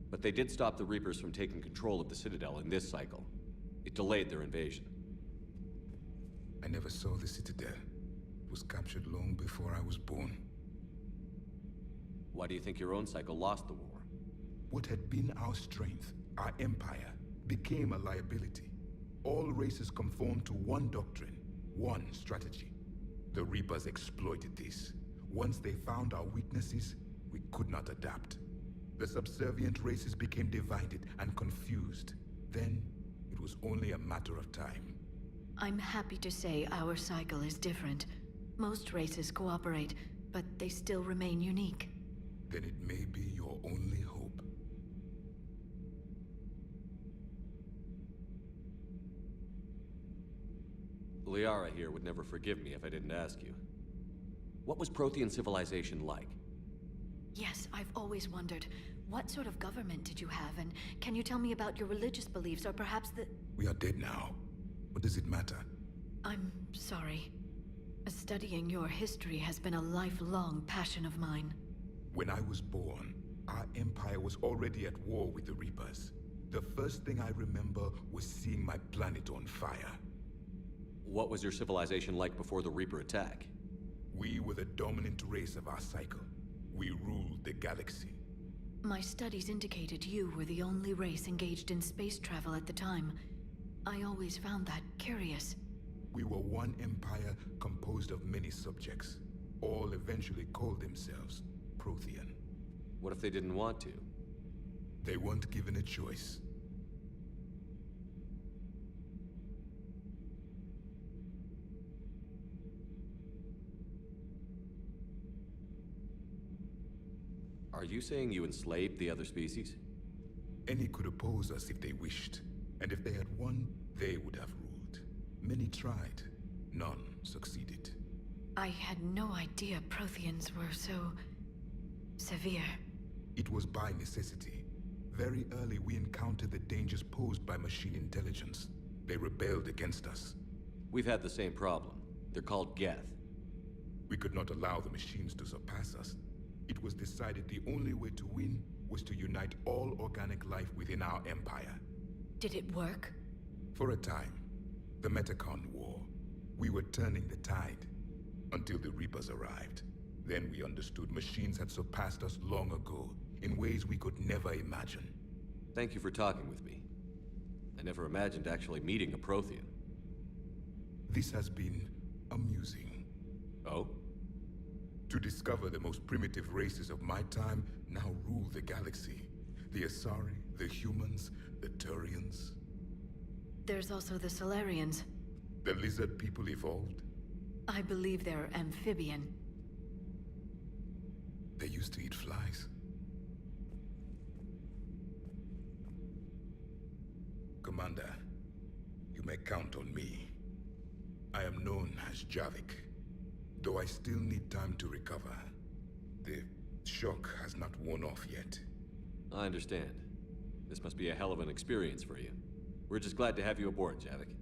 [SPEAKER 6] but they did stop the Reapers from taking control of the Citadel in this cycle. It delayed their invasion.
[SPEAKER 21] I never saw the Citadel. It was captured long before I was born.
[SPEAKER 6] Why do you think your own cycle lost the war?
[SPEAKER 21] What had been our strength, our empire, became a liability. All races conformed to one doctrine, one strategy. The Reapers exploited this. Once they found our weaknesses, we could not adapt. The subservient races became divided and confused. Then, it was only a matter of time.
[SPEAKER 12] I'm happy to say our cycle is different. Most races cooperate, but they still remain unique.
[SPEAKER 21] Then it may be your only hope.
[SPEAKER 6] Liara here would never forgive me if I didn't ask you. What was Prothean civilization like?
[SPEAKER 12] Yes, I've always wondered. What sort of government did you have, and can you tell me about your religious beliefs, or perhaps the...
[SPEAKER 21] We are dead now. What does it matter?
[SPEAKER 12] I'm sorry. Studying your history has been a lifelong passion of mine.
[SPEAKER 21] When I was born, our empire was already at war with the Reapers. The first thing I remember was seeing my planet on fire.
[SPEAKER 6] What was your civilization like before the Reaper attack?
[SPEAKER 21] We were the dominant race of our cycle. We ruled the galaxy.
[SPEAKER 12] My studies indicated you were the only race engaged in space travel at the time. I always found that curious.
[SPEAKER 21] We were one empire composed of many subjects. All eventually called themselves Prothean.
[SPEAKER 6] What if they didn't want to?
[SPEAKER 21] They weren't given a choice.
[SPEAKER 6] Are you saying you enslaved the other species?
[SPEAKER 21] Any could oppose us if they wished. And if they had won, they would have ruled. Many tried. None succeeded.
[SPEAKER 12] I had no idea Protheans were so... severe.
[SPEAKER 21] It was by necessity. Very early we encountered the dangers posed by machine intelligence. They rebelled against us.
[SPEAKER 6] We've had the same problem. They're called Geth.
[SPEAKER 21] We could not allow the machines to surpass us. It was decided the only way to win was to unite all organic life within our empire.
[SPEAKER 12] Did it work?
[SPEAKER 21] For a time. The Metacon War. We were turning the tide. Until the Reapers arrived. Then we understood machines had surpassed us long ago, in ways we could never imagine.
[SPEAKER 6] Thank you for talking with me. I never imagined actually meeting a Prothean.
[SPEAKER 21] This has been amusing.
[SPEAKER 6] Oh?
[SPEAKER 21] To discover the most primitive races of my time now rule the galaxy. The Asari, the humans, the Turians.
[SPEAKER 12] There's also the Solarians.
[SPEAKER 21] The lizard people evolved?
[SPEAKER 12] I believe they're amphibian.
[SPEAKER 21] They used to eat flies. Commander, you may count on me. I am known as Javik. Though I still need time to recover. The shock has not worn off yet.
[SPEAKER 6] I understand. This must be a hell of an experience for you. We're just glad to have you aboard, Javik.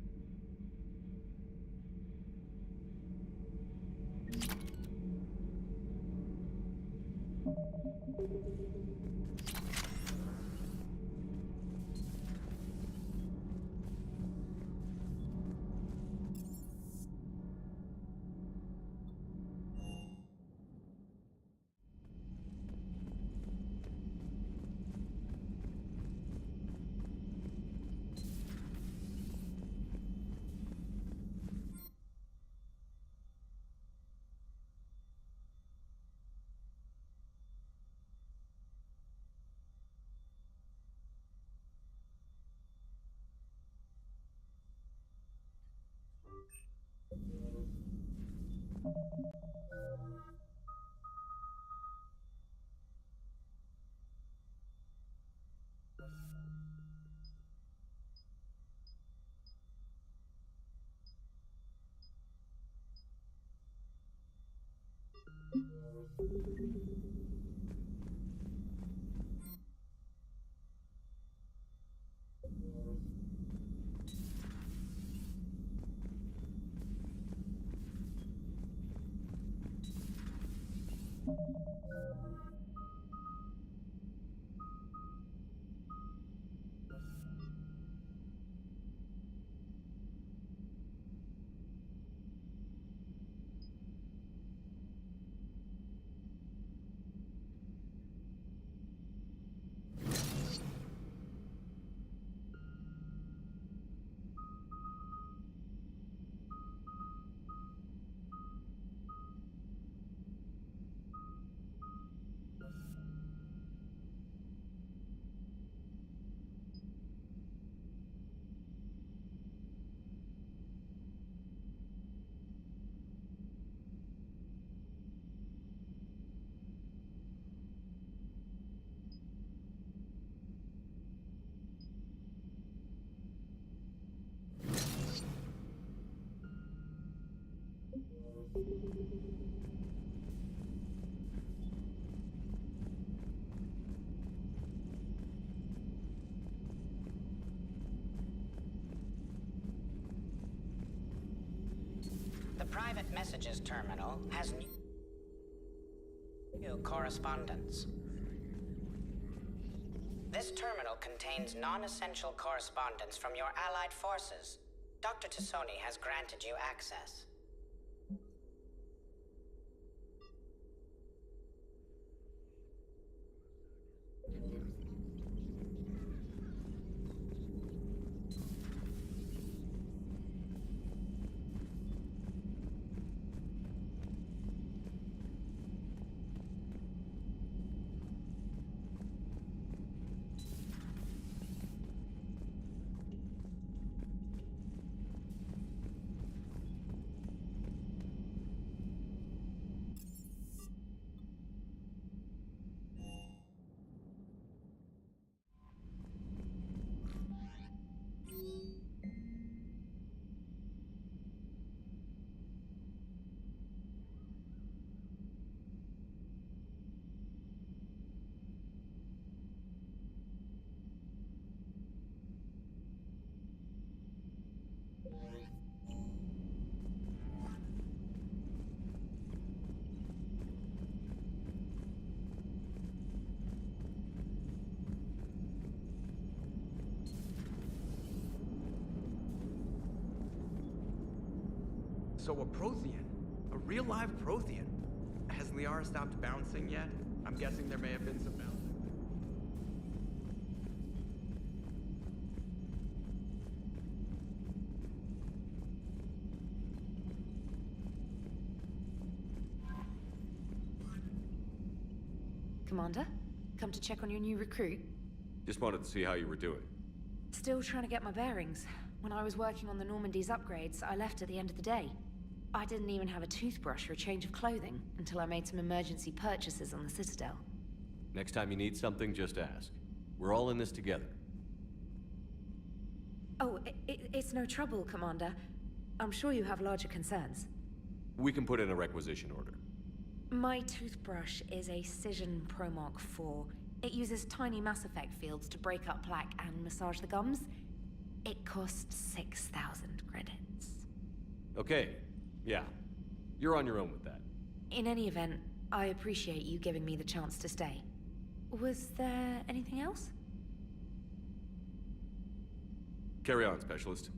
[SPEAKER 10] The private messages terminal has new correspondence. This terminal contains non-essential correspondence from your allied forces. Dr. Tassoni has granted you access.
[SPEAKER 1] So a Prothean. A real live Prothean. Has Liara stopped bouncing yet? I'm guessing there may have been some bouncing.
[SPEAKER 17] Commander, come to check on your new recruit.
[SPEAKER 14] Just wanted to see how you were doing.
[SPEAKER 17] Still trying to get my bearings. When I was working on the Normandy's upgrades, I left at the end of the day. I didn't even have a toothbrush or a change of clothing until I made some emergency purchases on the Citadel.
[SPEAKER 14] Next time you need something, just ask. We're all in this together.
[SPEAKER 17] Oh, it's no trouble, Commander. I'm sure you have larger concerns.
[SPEAKER 14] We can put in a requisition order.
[SPEAKER 17] My toothbrush is a Cision Pro Mark IV. It uses tiny Mass Effect fields to break up plaque and massage the gums. It costs 6,000 credits.
[SPEAKER 14] Okay, yeah. You're on your own with that.
[SPEAKER 17] In any event, I appreciate you giving me the chance to stay. Was there anything else?
[SPEAKER 6] Carry on, Specialist.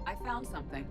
[SPEAKER 5] I found something.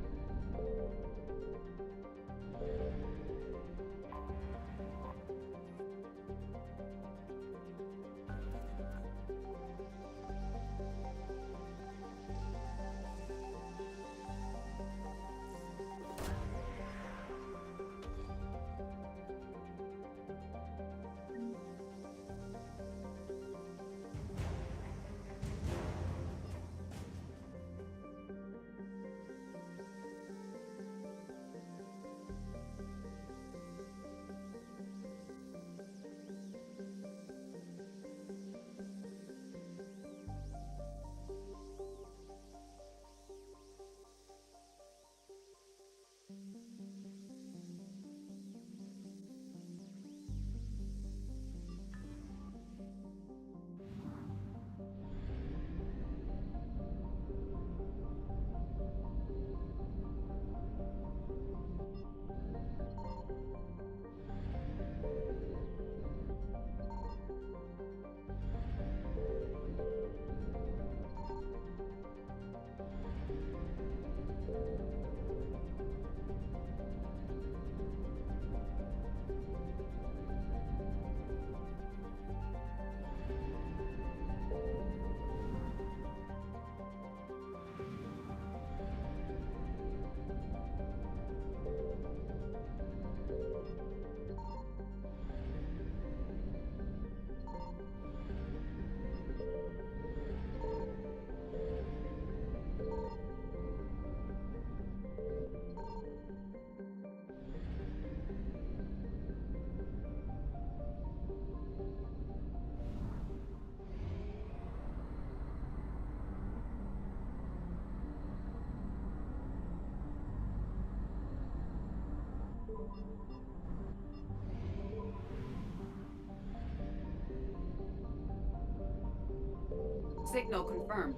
[SPEAKER 5] Signal confirmed.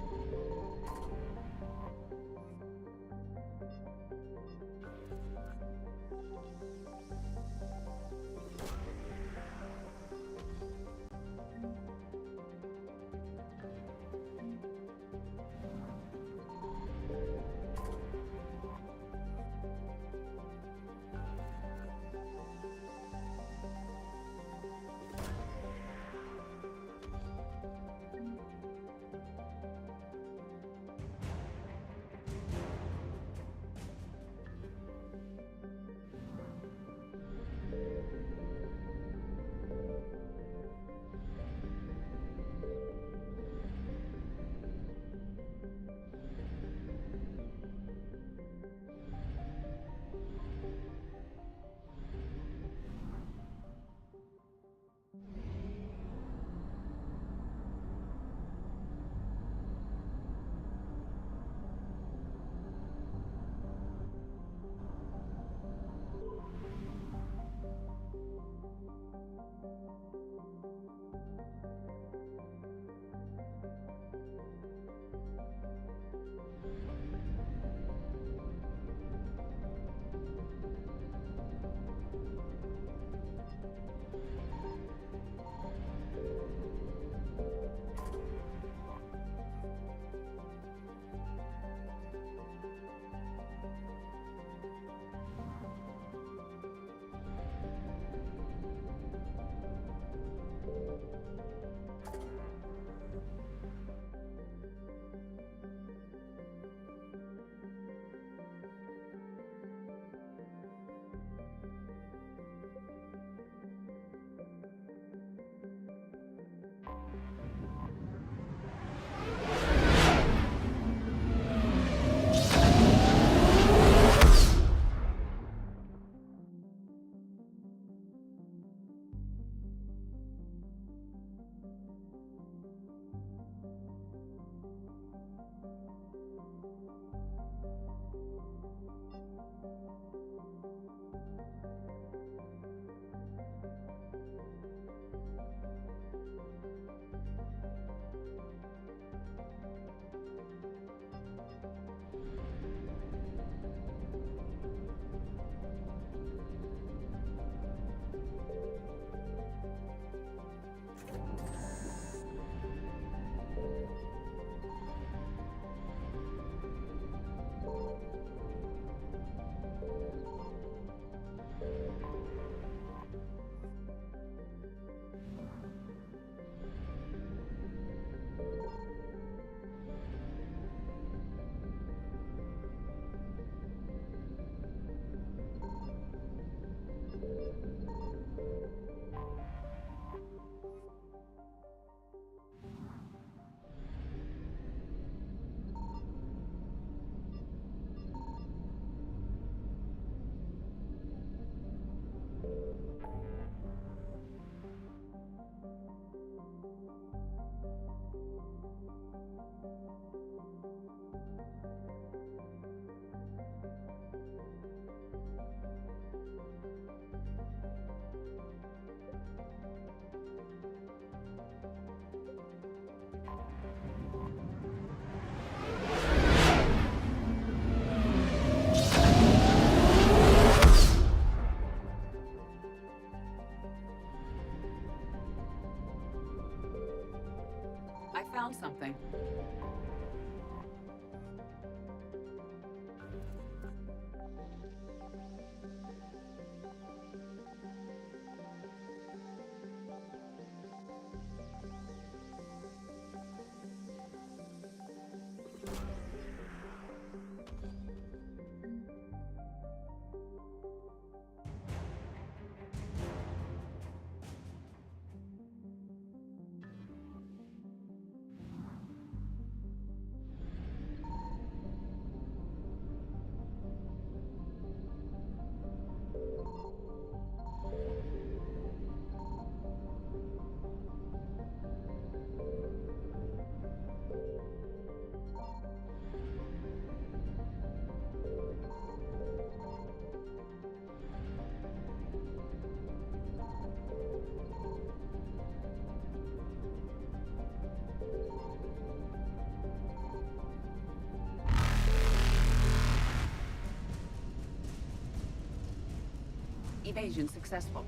[SPEAKER 5] I found something. Evasion successful.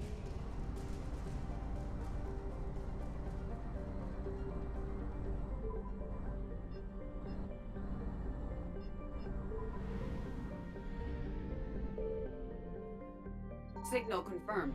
[SPEAKER 5] Signal confirmed.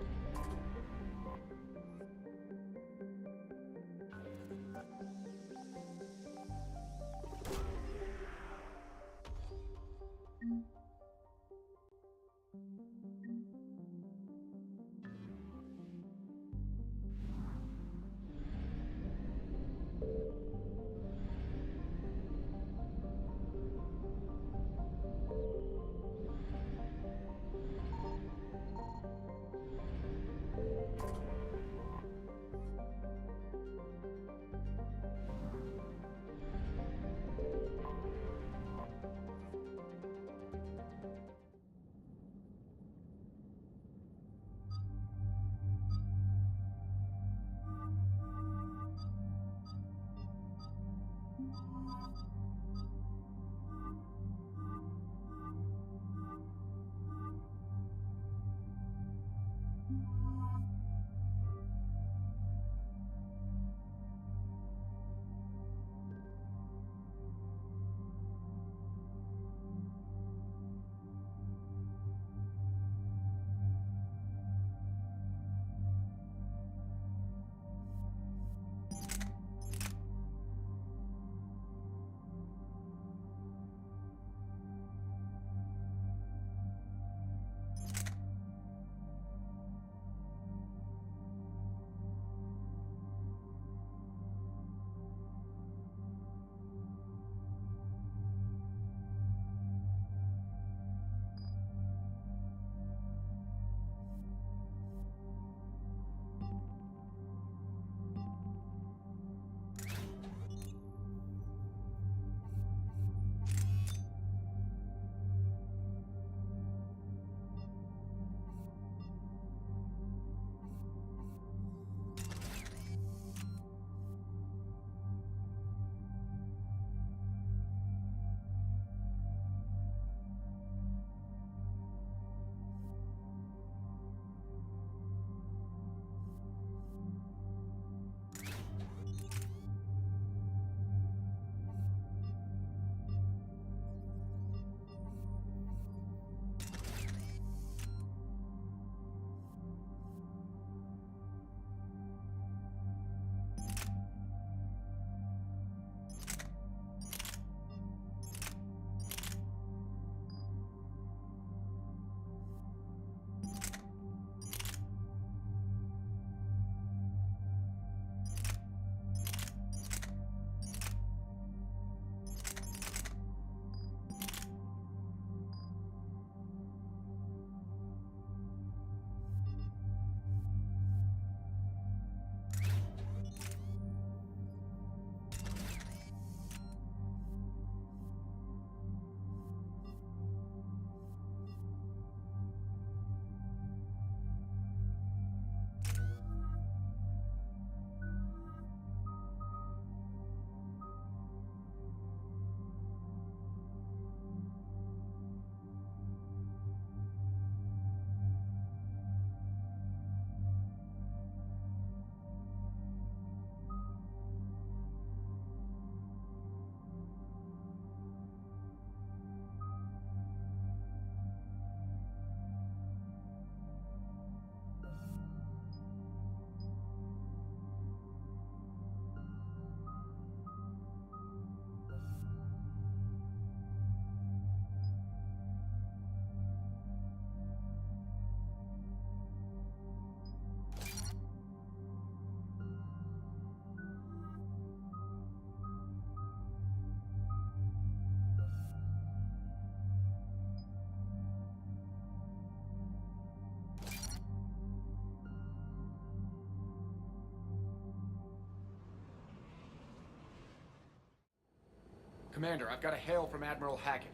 [SPEAKER 11] Commander, I've got a hail from Admiral Hackett.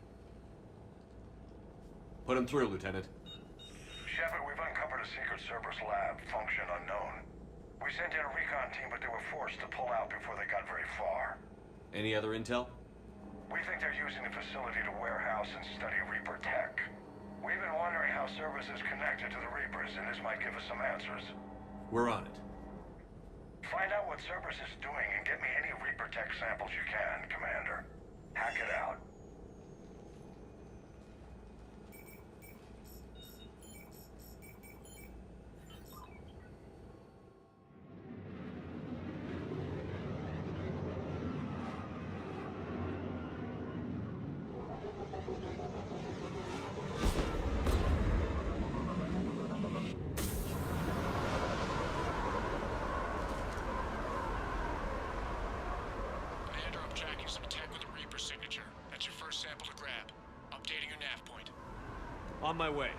[SPEAKER 6] Put him through, Lieutenant.
[SPEAKER 19] Shepard, we've uncovered a secret Cerberus lab, function unknown. We sent in a recon team, but they were forced to pull out before they got very far.
[SPEAKER 6] Any other intel?
[SPEAKER 19] We think they're using the facility to warehouse and study Reaper tech. We've been wondering how Cerberus is connected to the Reapers, and this might give us some answers.
[SPEAKER 6] We're on it.
[SPEAKER 19] Find out what Cerberus is doing and get me any Reaper tech samples you can, Commander. Hack it out.
[SPEAKER 9] Commander, I'm tracking some tech with a Reaper signature. That's your first sample to grab. Updating your nav point.
[SPEAKER 6] On my way.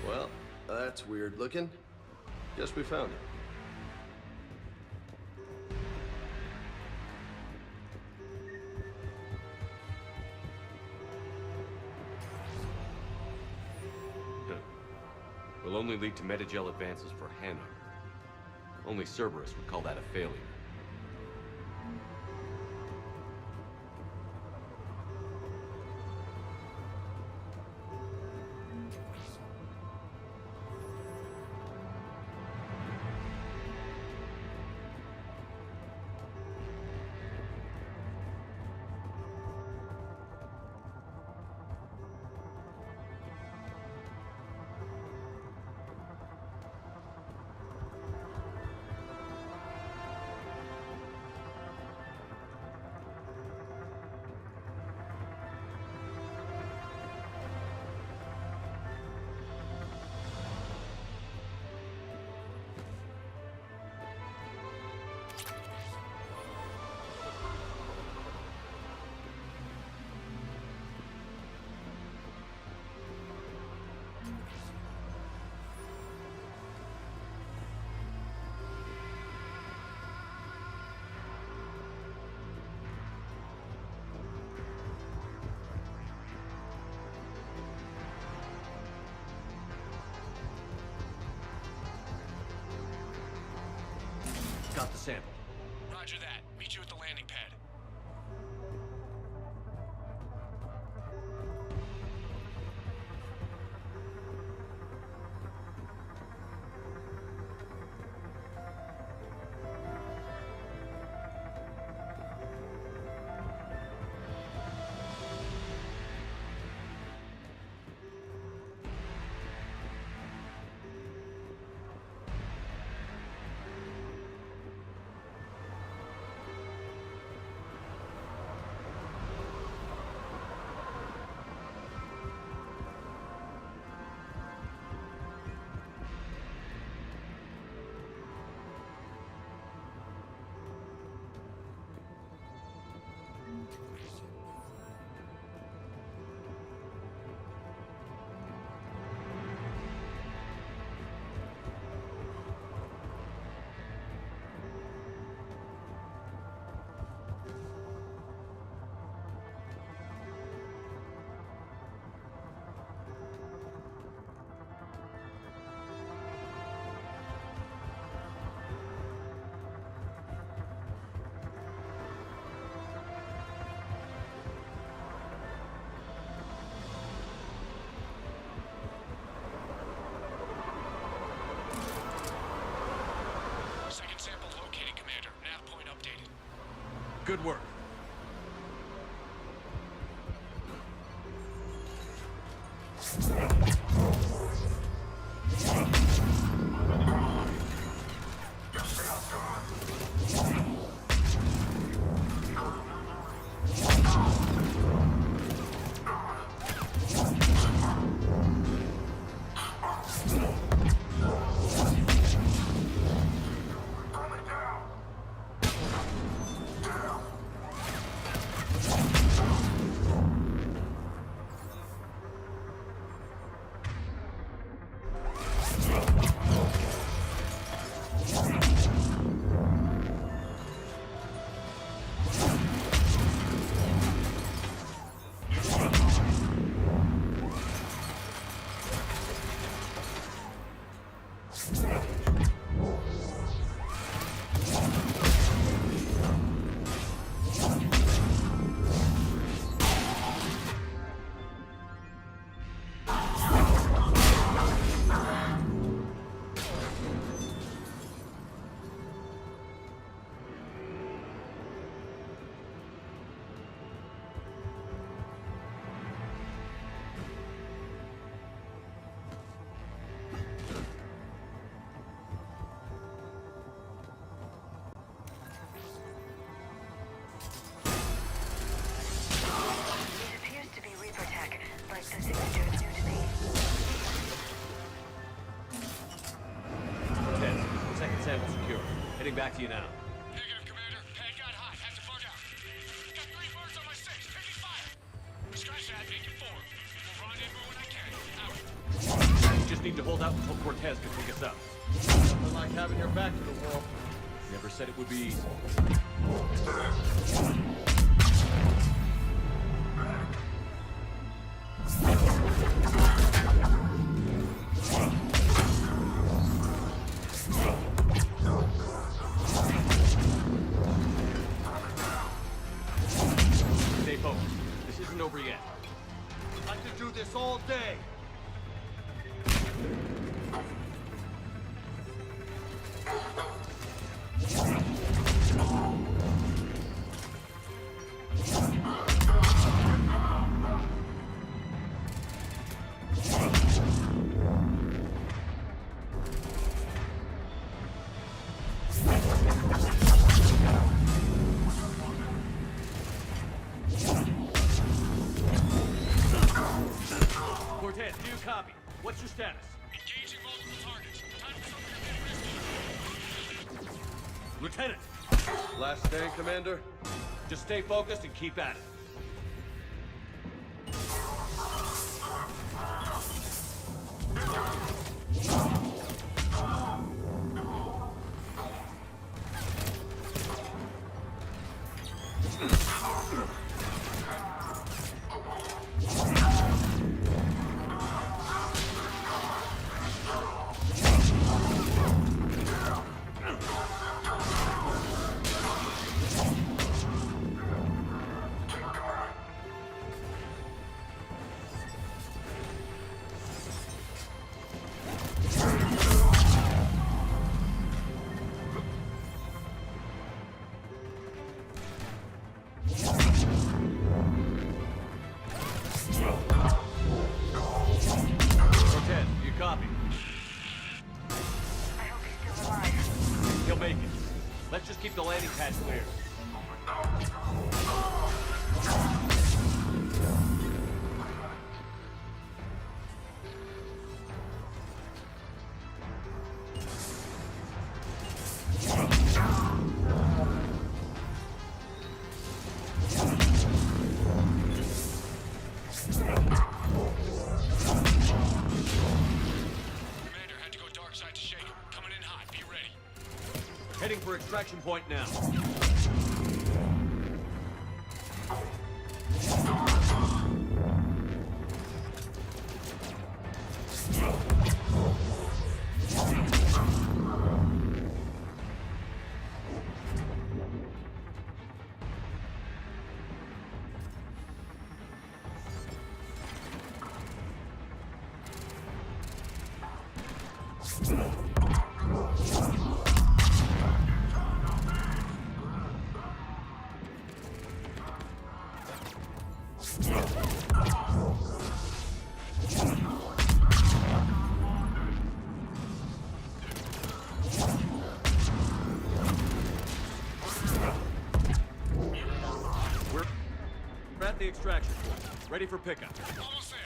[SPEAKER 13] Well, that's weird looking. Guess we found it.
[SPEAKER 6] Will only lead to Metagel advances for Hannah. Only Cerberus would call that a failure. Got the sample.
[SPEAKER 9] Roger that. Meet you at the landing pad.
[SPEAKER 6] Good work. Sample secure. Heading back to you now.
[SPEAKER 9] Negative, Commander. Pad got hot. Have to bug out. Got 3 birds on my 6. Taking fire. Scratch that. Make it 4. We'll rendezvous when I can. Out.
[SPEAKER 6] We just need to hold out until Cortez can pick us up.
[SPEAKER 8] Nothing like having your back to the wall.
[SPEAKER 6] Never said it would be easy. Stay focused. This isn't over yet.
[SPEAKER 8] I could do this all day.
[SPEAKER 6] Cortez, do you copy? What's your status?
[SPEAKER 9] Engaging multiple targets. Time for some risky.
[SPEAKER 6] Lieutenant!
[SPEAKER 8] Last stand, Commander?
[SPEAKER 6] Just stay focused and keep at it. Cortez, do you copy?
[SPEAKER 16] I hope he's still alive.
[SPEAKER 6] He'll make it. Let's just keep the landing pad clear.
[SPEAKER 9] Commander, had to go dark side to shake him. Coming in hot. Be ready.
[SPEAKER 6] Heading for extraction point now. the extraction point. Ready for pickup.
[SPEAKER 9] Almost there.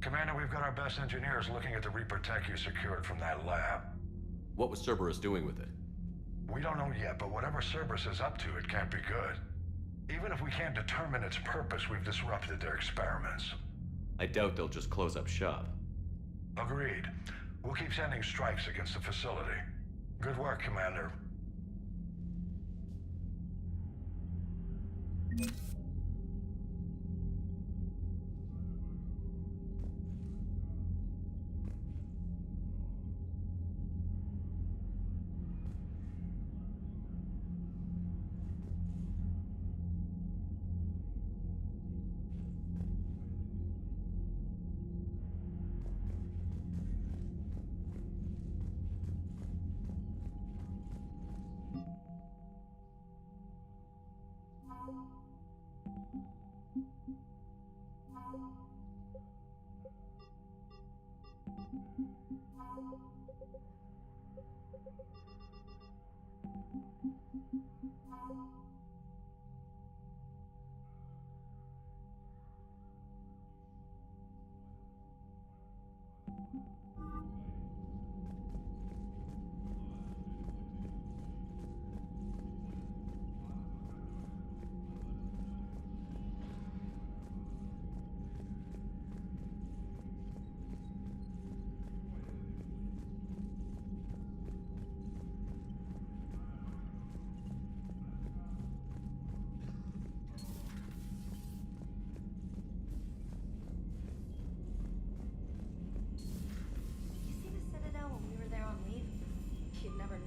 [SPEAKER 19] Commander, we've got our best engineers looking at the Reaper tech you secured from that lab.
[SPEAKER 6] What was Cerberus doing with it?
[SPEAKER 19] We don't know yet, but whatever Cerberus is up to, it can't be good. Even if we can't determine its purpose, we've disrupted their experiments.
[SPEAKER 6] I doubt they'll just close up shop.
[SPEAKER 19] Agreed. We'll keep sending strikes against the facility. Good work, Commander.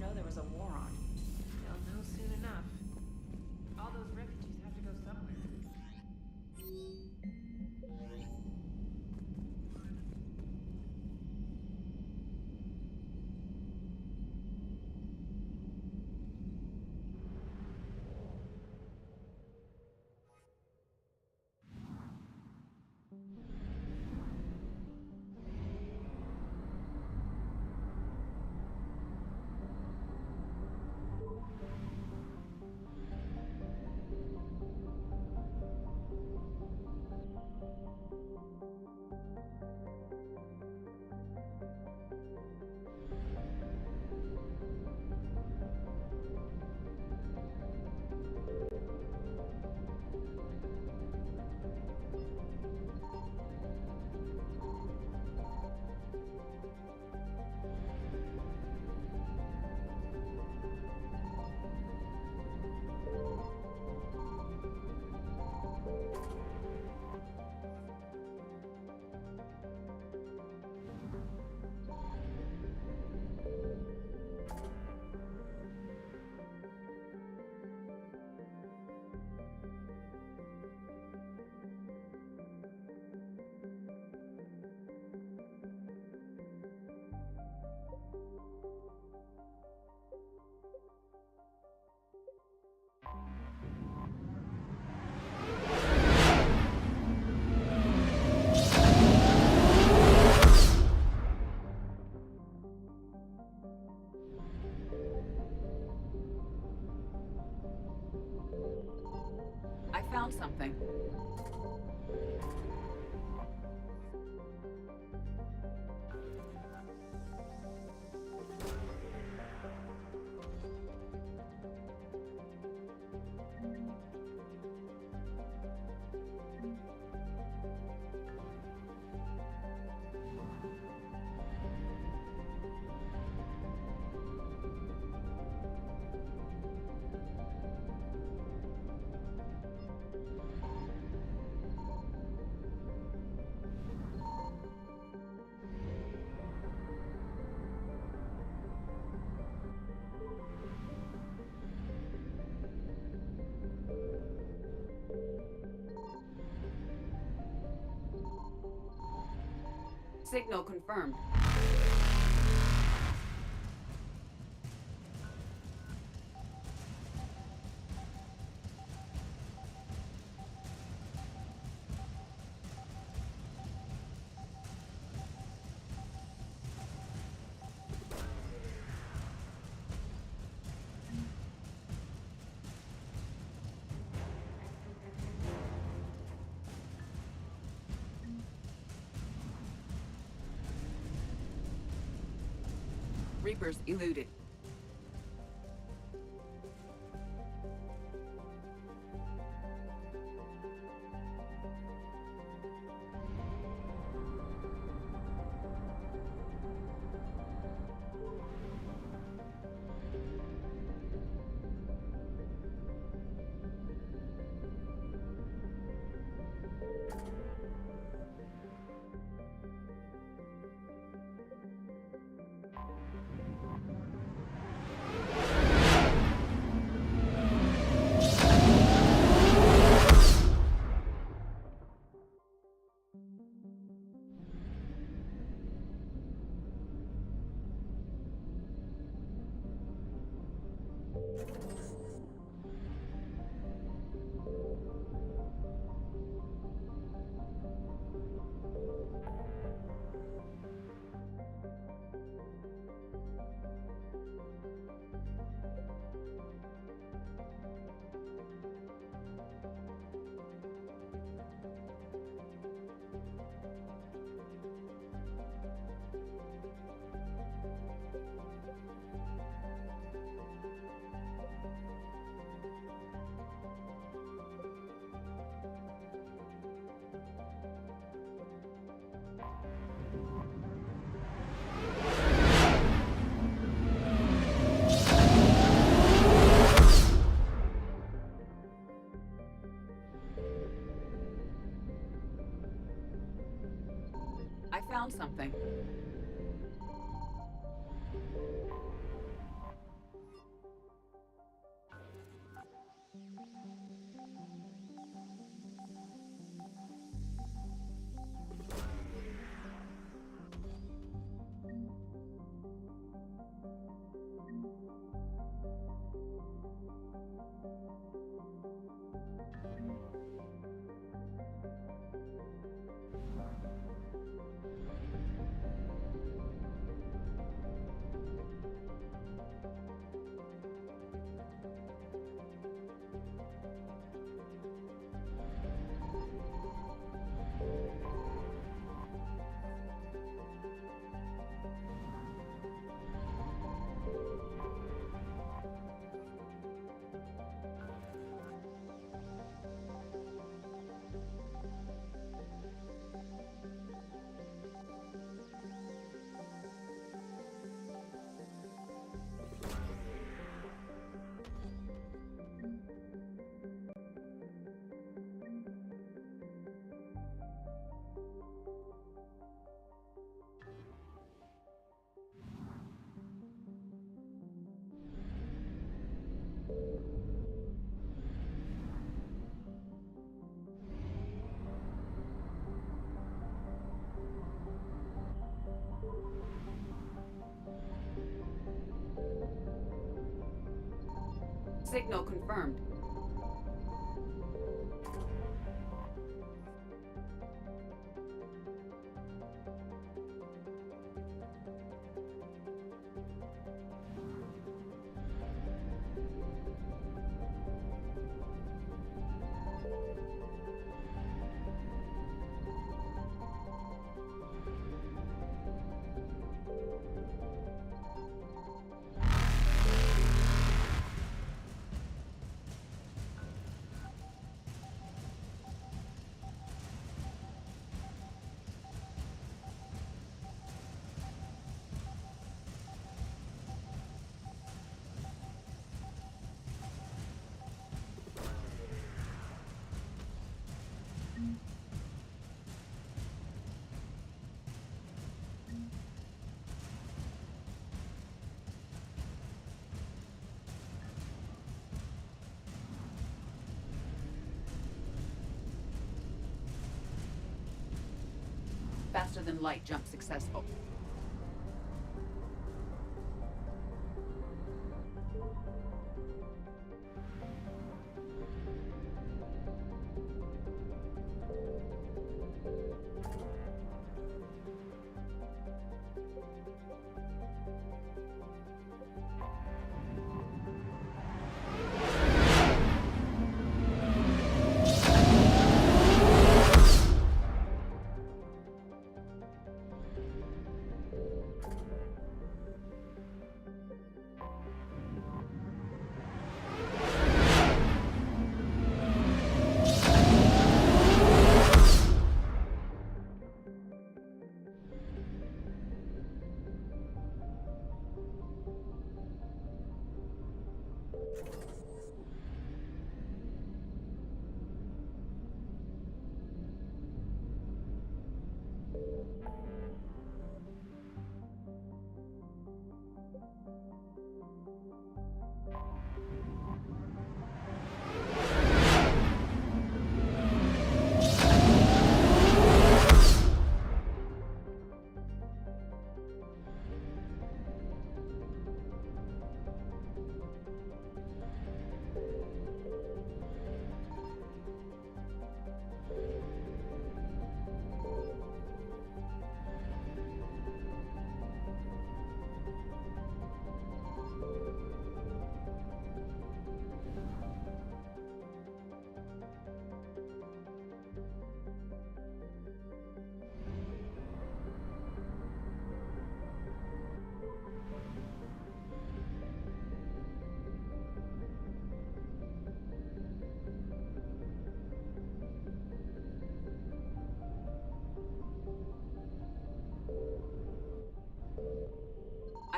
[SPEAKER 3] Know there was a war on. They'll know soon enough. All those refugees have to go somewhere.
[SPEAKER 5] Signal confirmed. Reapers eluded. I found something. Signal confirmed. faster than light jump successful.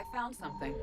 [SPEAKER 5] I found something.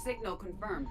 [SPEAKER 5] Signal confirmed.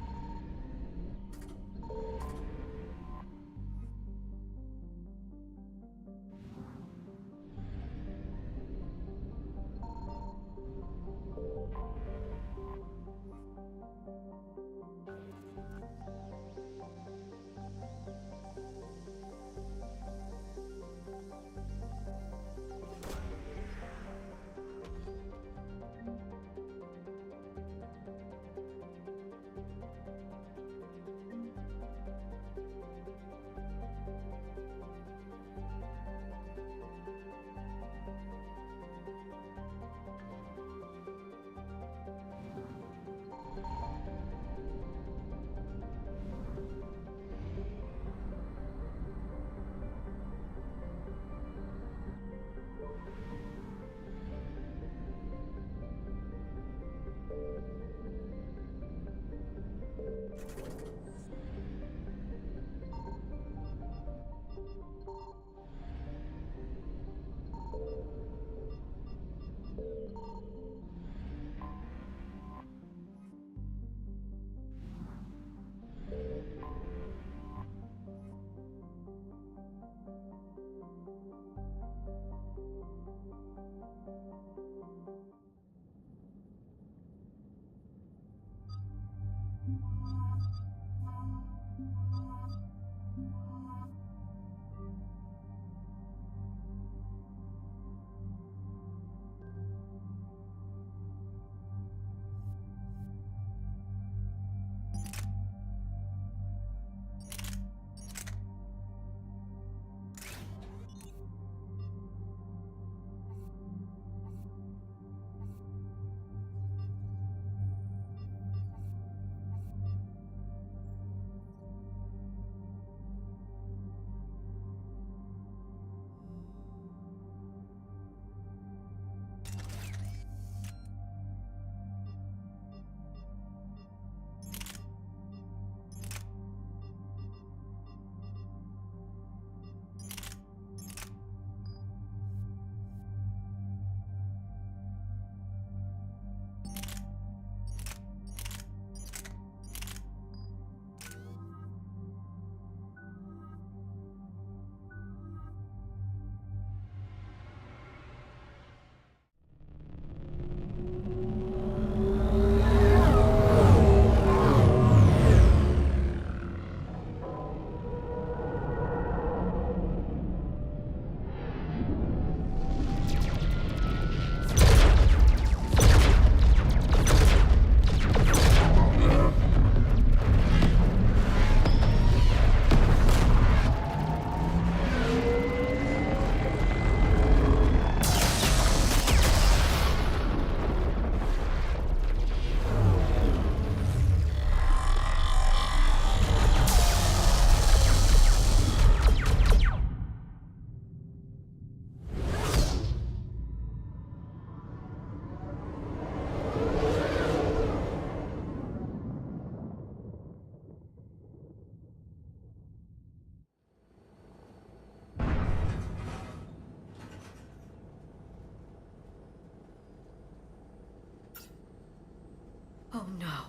[SPEAKER 12] no.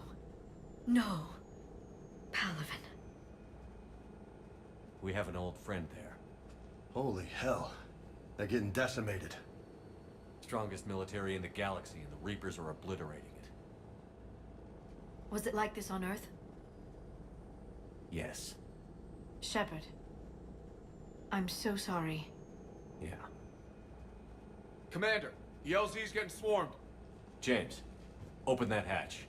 [SPEAKER 12] No. Palaven.
[SPEAKER 6] We have an old friend there.
[SPEAKER 8] Holy hell. They're getting decimated.
[SPEAKER 6] Strongest military in the galaxy, and the Reapers are obliterating it.
[SPEAKER 12] Was it like this on Earth?
[SPEAKER 6] Yes.
[SPEAKER 12] Shepard. I'm so sorry.
[SPEAKER 6] Yeah.
[SPEAKER 11] Commander, the LZ's getting swarmed.
[SPEAKER 6] James, open that hatch.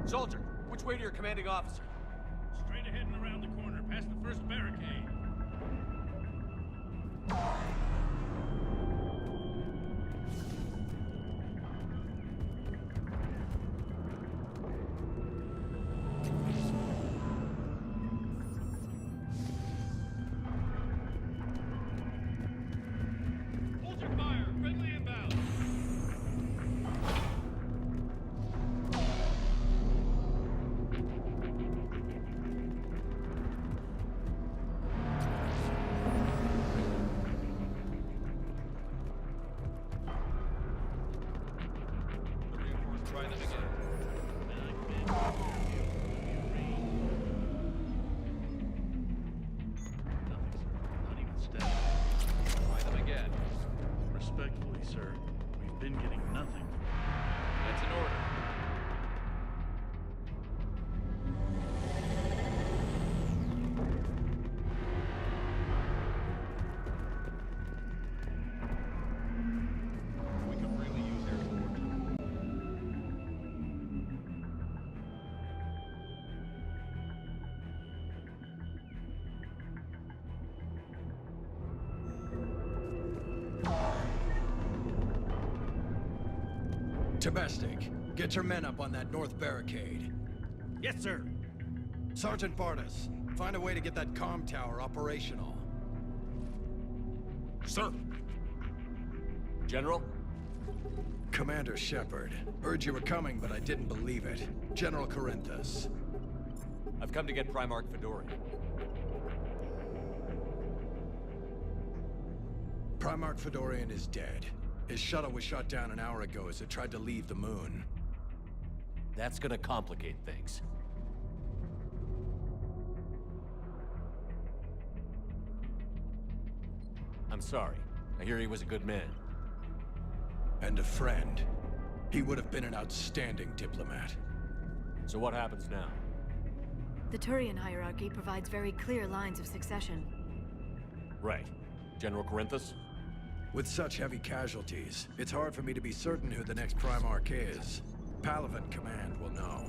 [SPEAKER 6] Soldier, which way to your commanding officer?
[SPEAKER 9] Straight ahead and around the corner, past the first barricade. Hold your fire! Friendly inbound! Try them again. Not even steady. Try them again. Respectfully, sir, we've been getting nothing. That's an order. We could really use air support.
[SPEAKER 1] Domestic, get your men up on that north barricade.
[SPEAKER 9] Yes, sir.
[SPEAKER 1] Sergeant Bartas, find a way to get that comm tower operational.
[SPEAKER 9] Sir.
[SPEAKER 6] General?
[SPEAKER 1] Commander Shepard. Heard you were coming, but I didn't believe it. General Corinthus.
[SPEAKER 6] I've come to get Primarch Fedorian.
[SPEAKER 1] Primarch Fedorian is dead. His shuttle was shot down an hour ago as it tried to leave the moon.
[SPEAKER 6] That's gonna complicate things. I'm sorry. I hear he was a good man.
[SPEAKER 1] And a friend. He would have been an outstanding diplomat.
[SPEAKER 6] So what happens now?
[SPEAKER 12] The Turian hierarchy provides very clear lines of succession.
[SPEAKER 6] Right. General Corinthus?
[SPEAKER 1] With such heavy casualties, it's hard for me to be certain who the next Primarch is. Palaven Command will know.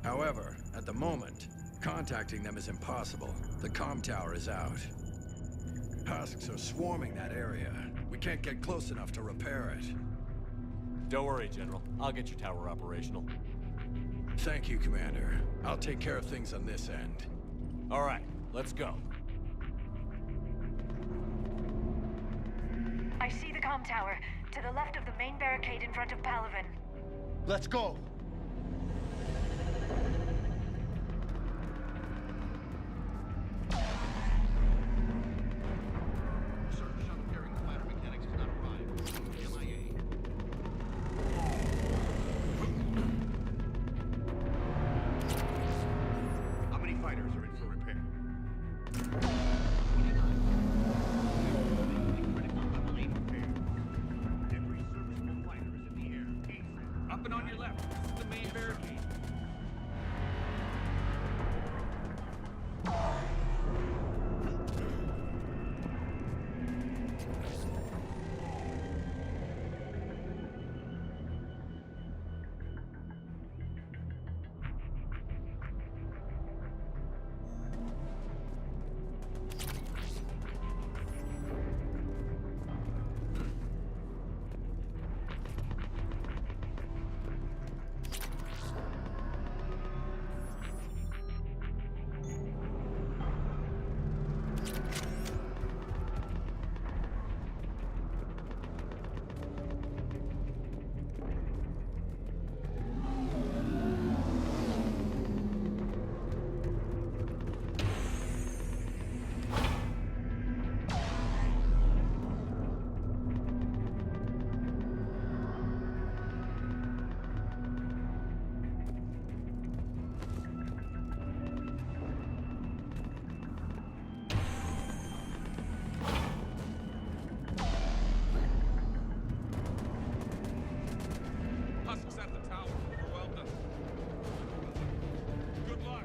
[SPEAKER 1] However, at the moment, contacting them is impossible. The comm tower is out. Husks are swarming that area. We can't get close enough to repair it.
[SPEAKER 6] Don't worry, General. I'll get your tower operational.
[SPEAKER 1] Thank you, Commander. I'll take care of things on this end.
[SPEAKER 6] All right, let's go.
[SPEAKER 16] I see the comm tower, to the left of the main barricade in front of Palaven.
[SPEAKER 8] Let's go!
[SPEAKER 9] for repair.
[SPEAKER 11] Up and on your left. This is the main barricade. Husk's at the tower. We're well done. Good luck.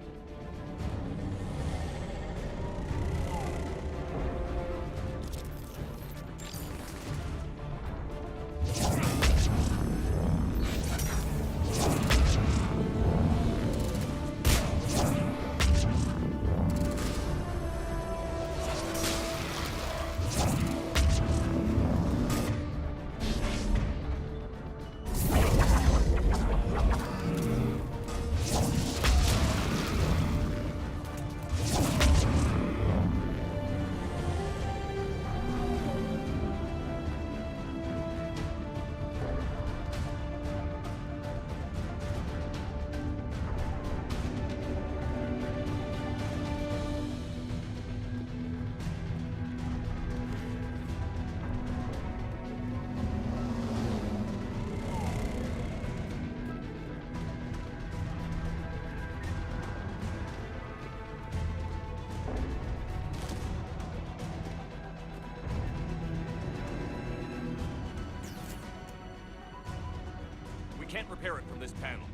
[SPEAKER 6] We can't repair it from this panel.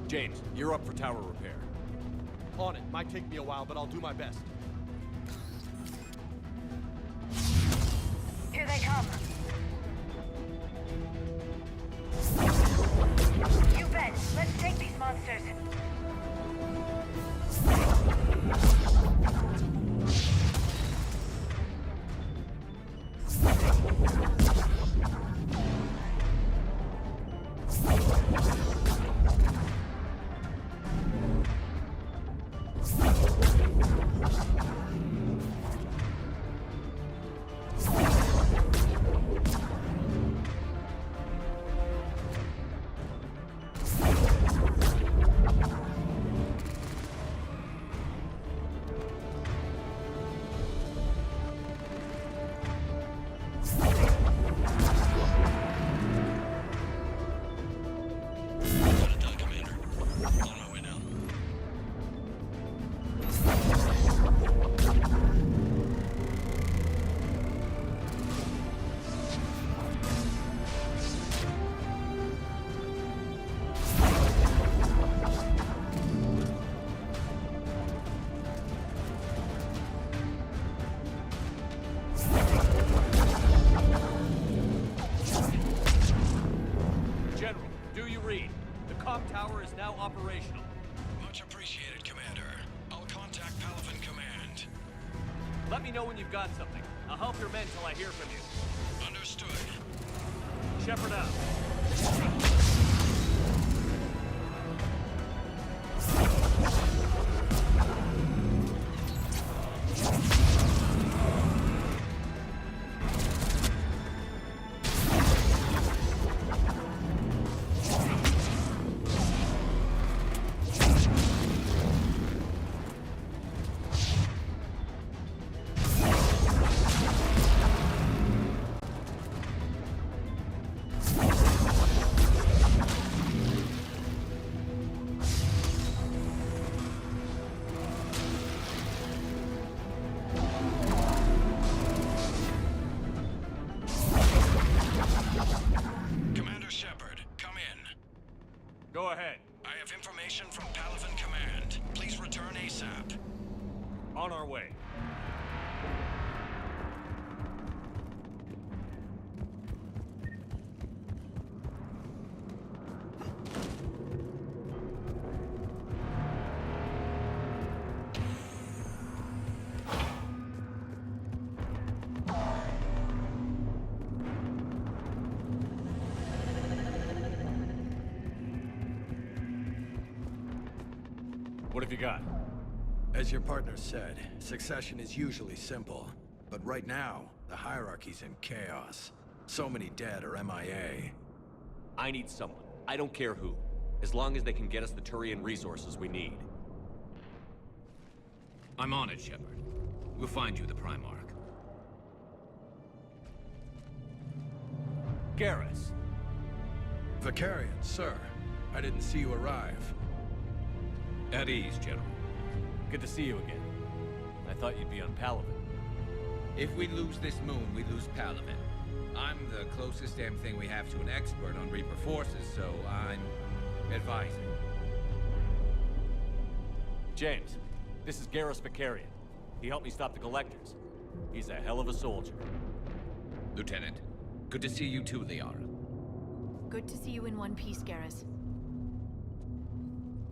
[SPEAKER 6] James, you're up for tower repair.
[SPEAKER 15] On it. Might take me a while, but I'll do my best.
[SPEAKER 16] Here they come. You bet. Let's take these monsters.
[SPEAKER 6] Tower is now operational.
[SPEAKER 1] Much appreciated, Commander. I'll contact Palaven Command.
[SPEAKER 6] Let me know when you've got something. I'll help your men till I hear from you.
[SPEAKER 1] Understood.
[SPEAKER 6] Shepard out. On our way. What have you got?
[SPEAKER 1] As your partner said, succession is usually simple. But right now, the hierarchy's in chaos. So many dead or MIA.
[SPEAKER 6] I need someone. I don't care who. As long as they can get us the Turian resources we need.
[SPEAKER 18] I'm on it, Shepard. We'll find you the Primarch.
[SPEAKER 6] Garrus.
[SPEAKER 1] Vicarian, sir. I didn't see you arrive.
[SPEAKER 18] At ease, General.
[SPEAKER 6] Good to see you again. I thought you'd be on Palaven.
[SPEAKER 18] If we lose this moon, we lose Palaven. I'm the closest damn thing we have to an expert on Reaper forces, so I'm advising.
[SPEAKER 6] James, this is Garrus Vicarian. He helped me stop the Collectors. He's a hell of a soldier.
[SPEAKER 18] Lieutenant, good to see you too, Liara.
[SPEAKER 12] Good to see you in one piece, Garrus.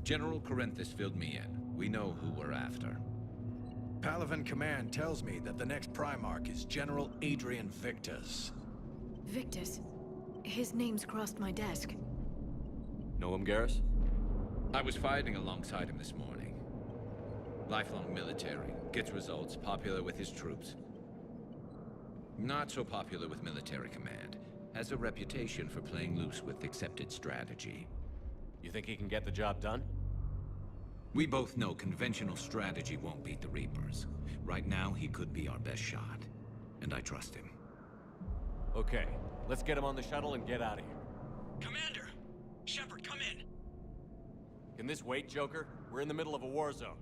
[SPEAKER 18] General Corinthus filled me in. We know who we're after.
[SPEAKER 1] Palaven Command tells me that the next Primarch is General Adrian Victus.
[SPEAKER 12] Victus? His name's crossed my desk.
[SPEAKER 6] Know him, Garrus?
[SPEAKER 18] I was fighting alongside him this morning. Lifelong military, gets results, popular with his troops. Not so popular with military command. Has a reputation for playing loose with accepted strategy.
[SPEAKER 6] You think he can get the job done?
[SPEAKER 18] We both know conventional strategy won't beat the Reapers. Right now, he could be our best shot. And I trust him.
[SPEAKER 6] Okay, let's get him on the shuttle and get out of here.
[SPEAKER 20] Commander! Shepard, come in!
[SPEAKER 6] Can this wait, Joker? We're in the middle of a war zone.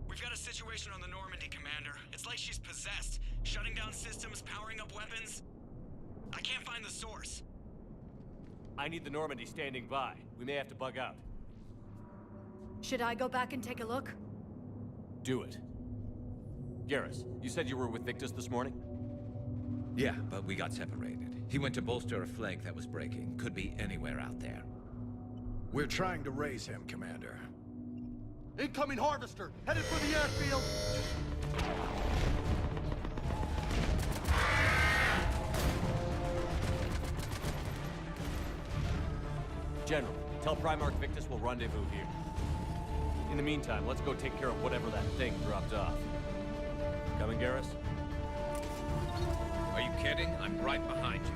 [SPEAKER 20] We've got a situation on the Normandy, Commander. It's like she's possessed. Shutting down systems, powering up weapons. I can't find the source.
[SPEAKER 6] I need the Normandy standing by. We may have to bug out.
[SPEAKER 12] Should I go back and take a look?
[SPEAKER 6] Do it. Garrus, you said you were with Victus this morning?
[SPEAKER 18] Yeah, but we got separated. He went to bolster a flank that was breaking. Could be anywhere out there.
[SPEAKER 1] We're trying to raise him, Commander.
[SPEAKER 15] Incoming Harvester! Headed for the airfield!
[SPEAKER 6] General, tell Primarch Victus we'll rendezvous here. In the meantime, let's go take care of whatever that thing dropped off. Coming, Garrus?
[SPEAKER 18] Are you kidding? I'm right behind you.